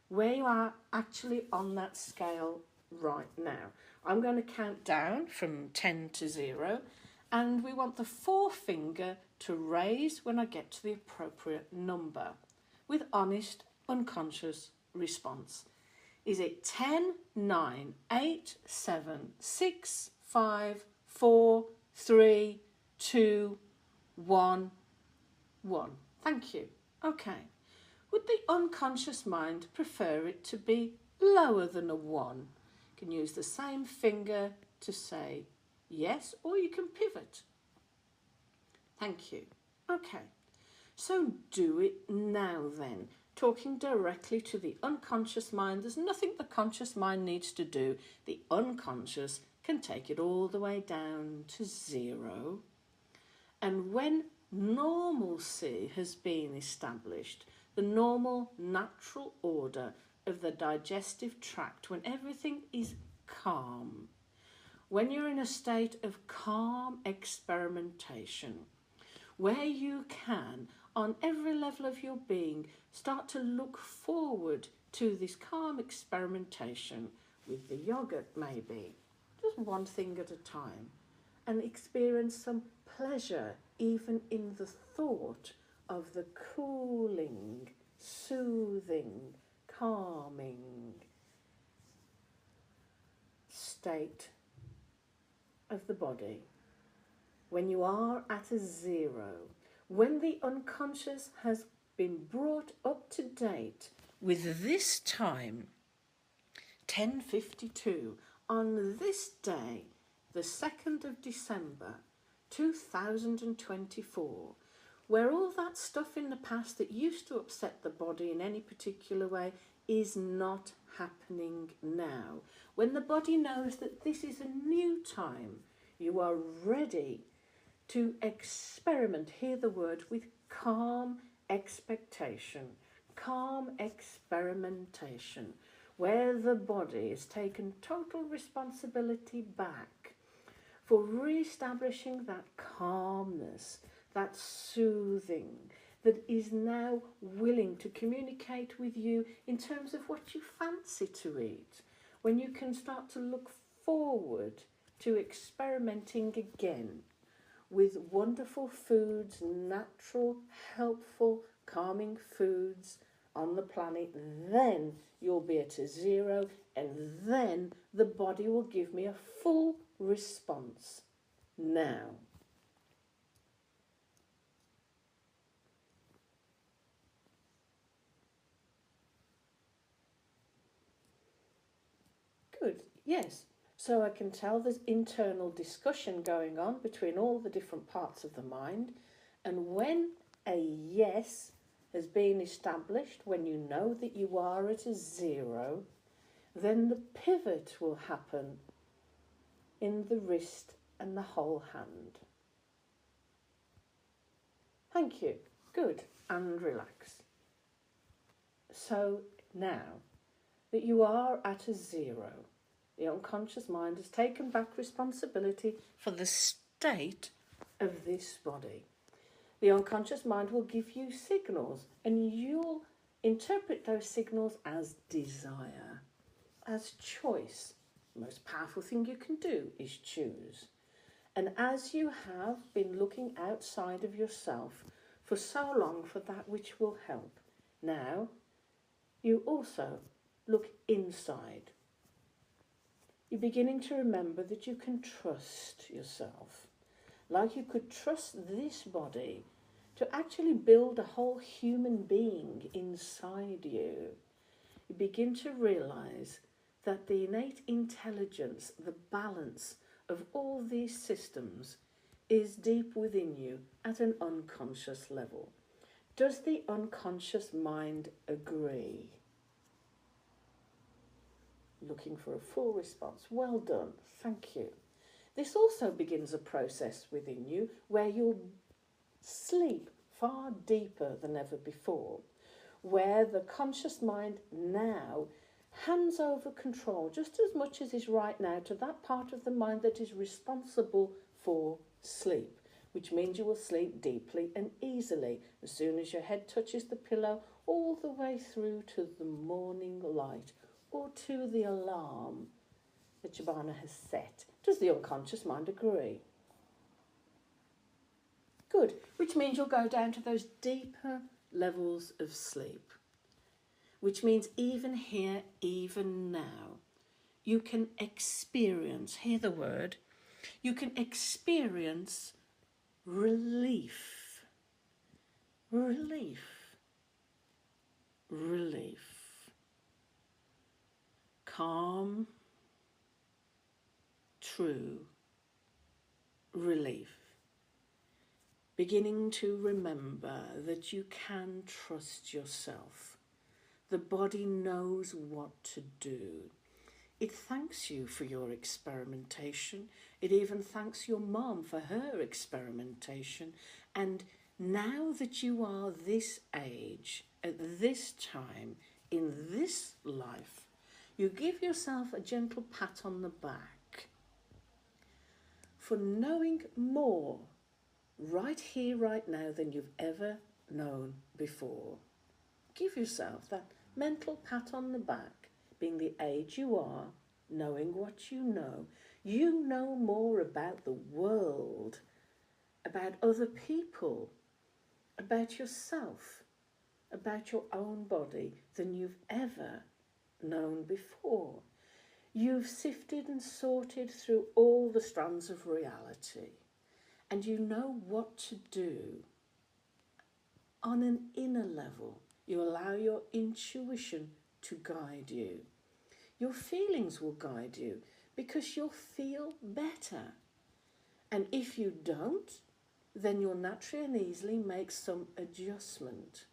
where you are actually on that scale right now. I'm going to count down from 10 to 0, and we want the forefinger to raise when I get to the appropriate number with honest, unconscious response. Is it 10, 9, 8, 7, 6, 5, 4, 3, 2, 1, 1? Thank you. Okay. Would the unconscious mind prefer it to be lower than a 1? You can use the same finger to say yes, or you can pivot. Thank you. Okay. So do it now then. Talking directly to the unconscious mind. There's nothing the conscious mind needs to do. The unconscious can take it all the way down to 0. And when normalcy has been established, the normal natural order of the digestive tract, when everything is calm, when you're in a state of calm experimentation, where you can, on every level of your being, start to look forward to this calm experimentation with the yogurt, maybe, just one thing at a time, and experience some pleasure even in the thought of the cooling, soothing, calming state of the body. When you are at a zero, when the unconscious has been brought up to date with this time, 10:52, on this day, the 2nd of December 2024, where all that stuff in the past that used to upset the body in any particular way is not happening now. When the body knows that this is a new time, you are ready to experiment, hear the word, with calm expectation, calm experimentation, where the body has taken total responsibility back for re-establishing that calmness, that soothing, that is now willing to communicate with you in terms of what you fancy to eat, when you can start to look forward to experimenting again with wonderful foods, natural, helpful, calming foods on the planet. Then you'll be at a zero, and then the body will give me a full response. Now, good, yes. So I can tell there's internal discussion going on between all the different parts of the mind. And when a yes has been established, when you know that you are at a zero, then the pivot will happen in the wrist and the whole hand. Thank you. Good. And relax. So now that you are at a zero, the unconscious mind has taken back responsibility for the state of this body. The unconscious mind will give you signals, and you'll interpret those signals as desire, as choice. The most powerful thing you can do is choose. And as you have been looking outside of yourself for so long for that which will help, now you also look inside. You're beginning to remember that you can trust yourself, like you could trust this body to actually build a whole human being inside you. You begin to realize that the innate intelligence, the balance of all these systems is deep within you at an unconscious level. Does the unconscious mind agree? Looking for a full response. Well done. Thank you. This also begins a process within you where you'll sleep far deeper than ever before, where the conscious mind now hands over control just as much as is right now to that part of the mind that is responsible for sleep, which means you will sleep deeply and easily as soon as your head touches the pillow, all the way through to the morning light or to the alarm that Shabana has set. Does the unconscious mind agree? Good, which means you'll go down to those deeper levels of sleep, which means even here, even now, you can experience, hear the word, you can experience relief, relief, relief. Calm, true relief. Beginning to remember that you can trust yourself. The body knows what to do. It thanks you for your experimentation. It even thanks your mom for her experimentation. And now that you are this age, at this time, in this life, you give yourself a gentle pat on the back for knowing more right here, right now, than you've ever known before. Give yourself that mental pat on the back, being the age you are, knowing what you know. You know more about the world, about other people, about yourself, about your own body than you've ever known before. You've sifted and sorted through all the strands of reality, and you know what to do on an inner level. You allow your intuition to guide you. Your feelings will guide you because you'll feel better. And if you don't, then you'll naturally and easily make some adjustment.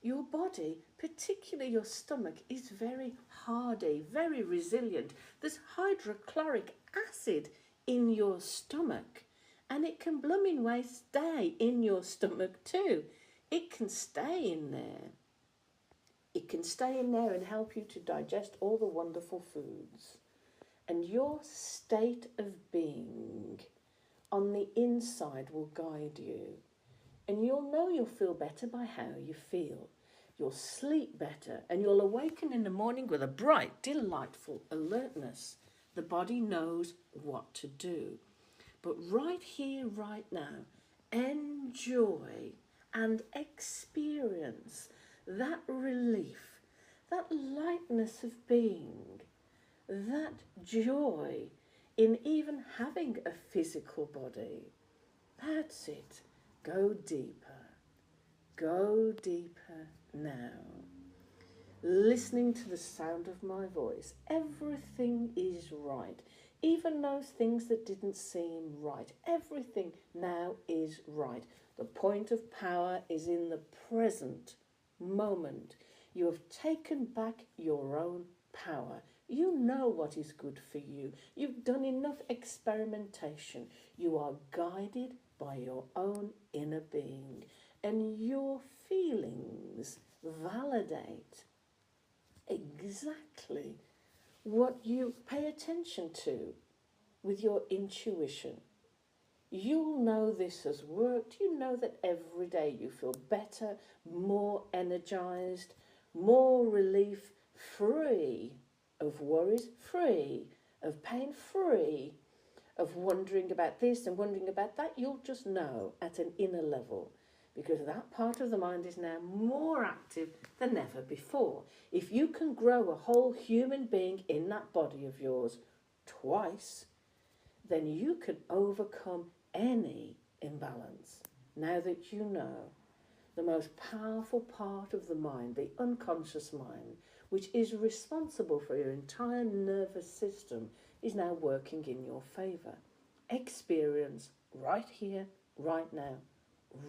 Your body, particularly your stomach, is very hardy, very resilient. There's hydrochloric acid in your stomach, and it can blooming way stay in your stomach too. It can stay in there. It can stay in there and help you to digest all the wonderful foods. And your state of being on the inside will guide you. And you'll know you'll feel better by how you feel. You'll sleep better and you'll awaken in the morning with a bright, delightful alertness. The body knows what to do. But right here, right now, enjoy and experience that relief, that lightness of being, that joy in even having a physical body. That's it. Go deeper. Go deeper now. Listening to the sound of my voice, everything is right. Even those things that didn't seem right, everything now is right. The point of power is in the present moment. You have taken back your own power. You know what is good for you. You've done enough experimentation. You are guided by your own inner being, and your feelings validate exactly what you pay attention to with your intuition. You'll know this has worked. You know that every day you feel better, more energized, more relief, free of worries, free of pain, free of wondering about this and wondering about that. You'll just know at an inner level, because that part of the mind is now more active than ever before. If you can grow a whole human being in that body of yours twice, then you can overcome any imbalance. Now that you know the most powerful part of the mind, the unconscious mind, which is responsible for your entire nervous system, is now working in your favour. Experience right here, right now,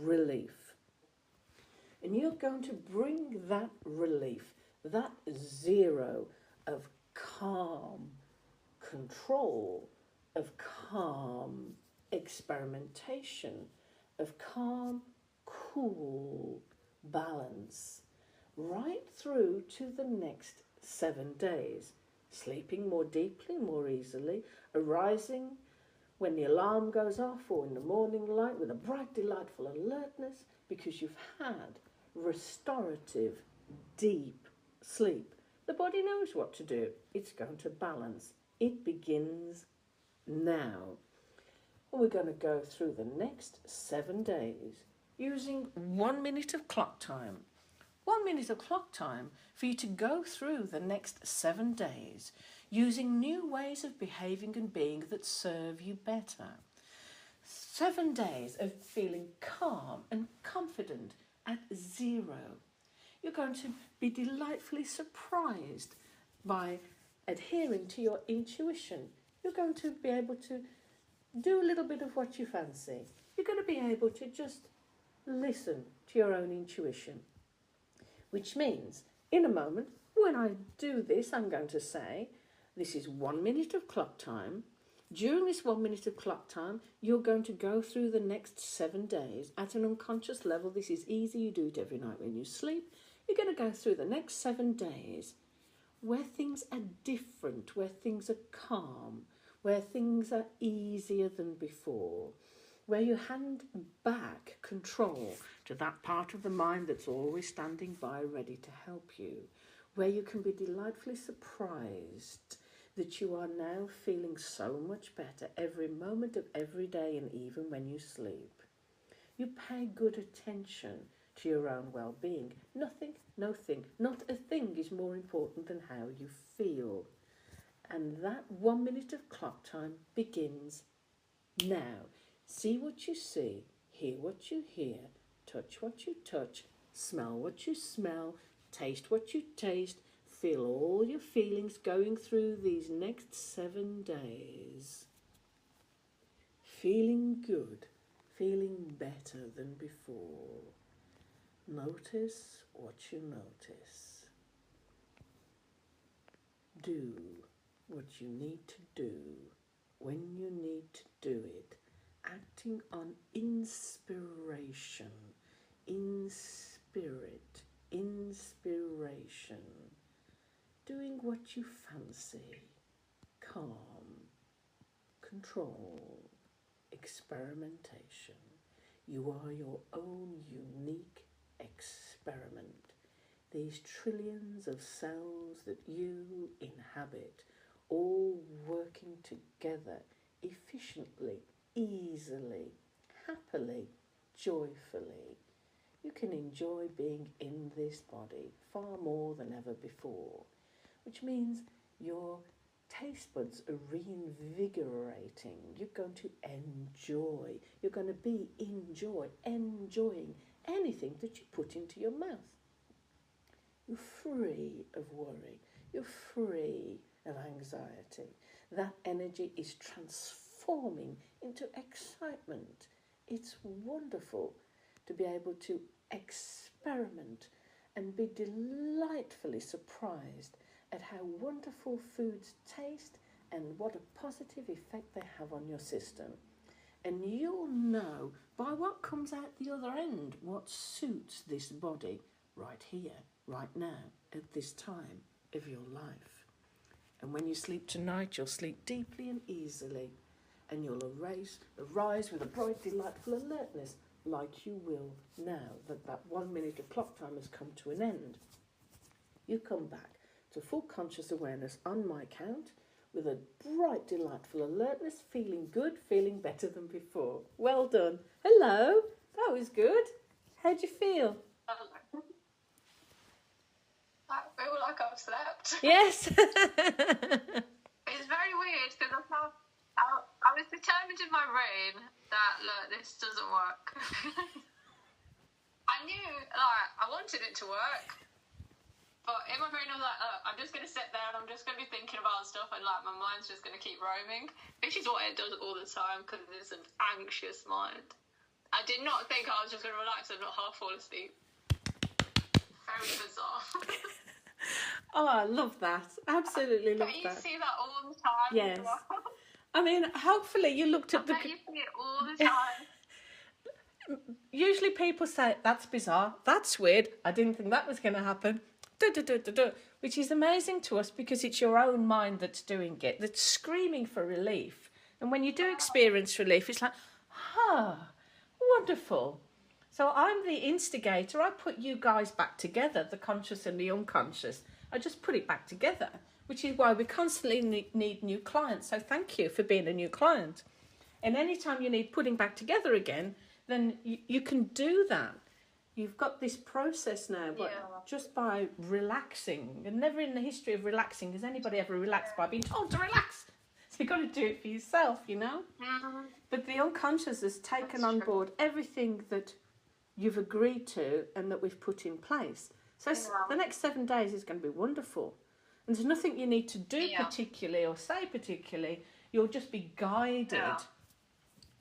relief. And you're going to bring that relief, that zero of calm, control, of calm experimentation, of calm, cool balance, right through to the next 7 days. Sleeping more deeply, more easily, arising when the alarm goes off or in the morning light with a bright, delightful alertness, because you've had restorative, deep sleep. The body knows what to do. It's going to balance. It begins now. We're going to go through the next 7 days using 1 minute of clock time. 1 minute of clock time for you to go through the next 7 days using new ways of behaving and being that serve you better. 7 days of feeling calm and confident at zero. You're going to be delightfully surprised by adhering to your intuition. You're going to be able to do a little bit of what you fancy. You're going to be able to just listen to your own intuition. Which means, in a moment, when I do this, I'm going to say, this is 1 minute of clock time. During this 1 minute of clock time, you're going to go through the next 7 days at an unconscious level. This is easy. You do it every night when you sleep. You're going to go through the next 7 days where things are different, where things are calm, where things are easier than before, where you hand back control to that part of the mind that's always standing by ready to help you, where you can be delightfully surprised that you are now feeling so much better every moment of every day and even when you sleep. You pay good attention to your own well-being. Nothing, not a thing is more important than how you feel. And that 1 minute of clock time begins now. See what you see, hear what you hear, touch what you touch, smell what you smell, taste what you taste, feel all your feelings going through these next 7 days. Feeling good, feeling better than before. Notice what you notice. Do what you need to do when you need to do it. Acting on inspiration, in spirit, inspiration. Doing what you fancy. Calm, control, experimentation. You are your own unique experiment. These trillions of cells that you inhabit, all working together efficiently, easily, happily, joyfully. You can enjoy being in this body far more than ever before, which means your taste buds are reinvigorating. You're going to enjoy. You're going to be enjoying anything that you put into your mouth. You're free of worry. You're free of anxiety. That energy is transforming into excitement. It's wonderful to be able to experiment and be delightfully surprised at how wonderful foods taste and what a positive effect they have on your system. And you'll know by what comes out the other end what suits this body right here, right now, at this time of your life. And when you sleep tonight, you'll sleep deeply and easily, and you'll arise with a bright, delightful alertness, like you will now that 1 minute of clock time has come to an end. You come back to full conscious awareness on my count with a bright, delightful alertness, feeling good, feeling better than before. Well done. Hello. That was good. How'd you feel? I feel like I've slept. Yes. It's very weird because I was determined in my brain that, look, this doesn't work. I knew, I wanted it to work, but in my brain I was like, I'm just going to sit there and I'm just going to be thinking about stuff and, my mind's just going to keep roaming, which is what it does all the time because it's an anxious mind. I did not think I was just going to relax and not half fall asleep. Very bizarre. Oh, I love that. Absolutely love that. You see that all the time. Yes. I mean, hopefully you looked at I bet you see it all the time. Usually people say, that's bizarre, that's weird, I didn't think that was going to happen, which is amazing to us because it's your own mind that's doing it, that's screaming for relief. And when you do experience relief, it's like, wonderful. So I'm the instigator. I put you guys back together, the conscious and the unconscious. I just put it back together, which is why we constantly need new clients. So thank you for being a new client. And anytime you need putting back together again, then you can do that. You've got this process now, but just by relaxing. And never in the history of relaxing has anybody ever relaxed by being told to relax. So you've got to do it for yourself, you know? Mm-hmm. But the unconscious has taken on board everything that you've agreed to and that we've put in place. So the next 7 days is going to be wonderful. And there's nothing you need to do particularly or say particularly. You'll just be guided. Yeah.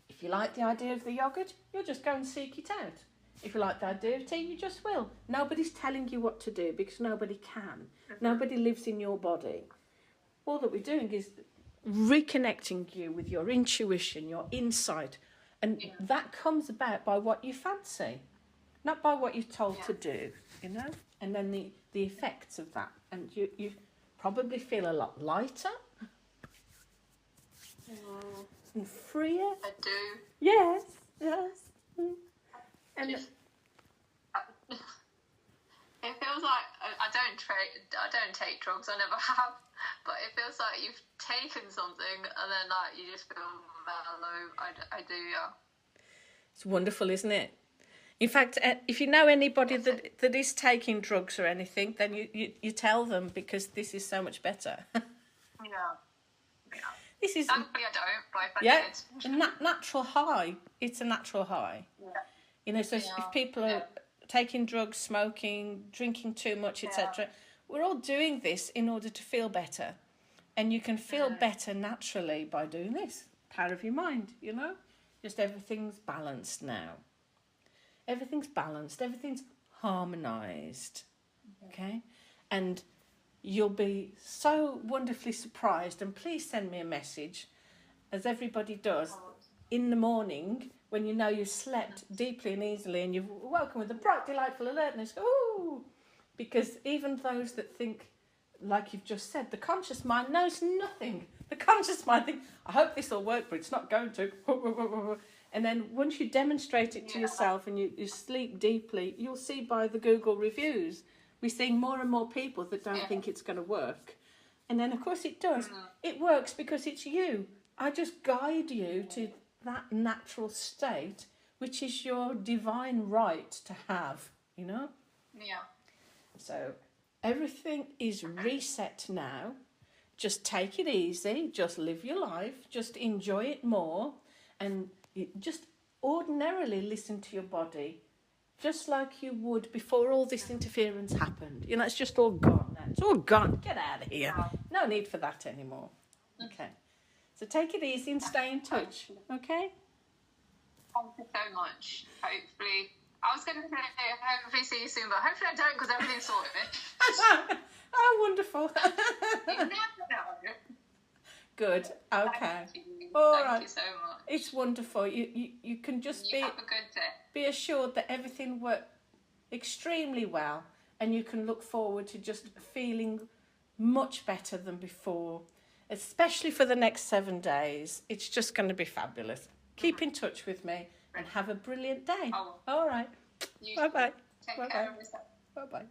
If you like the idea of the yogurt, you'll just go and seek it out. If you like the idea of tea, you just will. Nobody's telling you what to do because nobody can. Mm-hmm. Nobody lives in your body. All that we're doing is reconnecting you with your intuition, your insight. And that comes about by what you fancy, not by what you're told to do, you know? And then the effects of that. And you probably feel a lot lighter. and freer. I do. Yes, yes. And Just, it feels like I don't take drugs. I never have. But it feels like you've taken something and then like you just feel mellow. I do, yeah. it's wonderful, isn't it? In fact, if you know anybody that is taking drugs or anything, then you tell them, because this is so much better. Yeah. This is Thankfully I don't, but if I did. a natural high. It's a natural high. Yeah. You know, so if people are taking drugs, smoking, drinking too much, etc., we're all doing this in order to feel better. And you can feel better naturally by doing this. Power of your mind, you know? Just everything's balanced now. Everything's balanced. Everything's harmonised. Okay? And you'll be so wonderfully surprised. And please send me a message, as everybody does, in the morning when you know you've slept deeply and easily and you've woken with a bright, delightful alertness. Ooh! Because even those that think, like you've just said, the conscious mind knows nothing. The conscious mind thinks, I hope this will work, but it's not going to. And then once you demonstrate it to yourself and you sleep deeply, you'll see by the Google reviews, we're seeing more and more people that don't think it's going to work. And then, of course, it does. It works because it's you. I just guide you to that natural state, which is your divine right to have, you know? Yeah. So everything is reset now. Just take it easy. Just live your life. Just enjoy it more. And just ordinarily listen to your body, just like you would before all this interference happened. You know, it's just all gone now. It's all gone. Get out of here. No need for that anymore. Okay. So take it easy and stay in touch. Okay? Thank you so much. Hopefully, I was going to say hopefully see you soon, but hopefully I don't, because everything's sorted. Oh, wonderful. You never know. Good. Okay. Thank All you so much. It's wonderful. You can just You have a good day. be assured that everything worked extremely well, and you can look forward to just feeling much better than before, especially for the next 7 days. It's just going to be fabulous. Keep in touch with me and have a brilliant day. Oh. All right. You Bye-bye. Take Bye-bye. care of yourself. Bye-bye.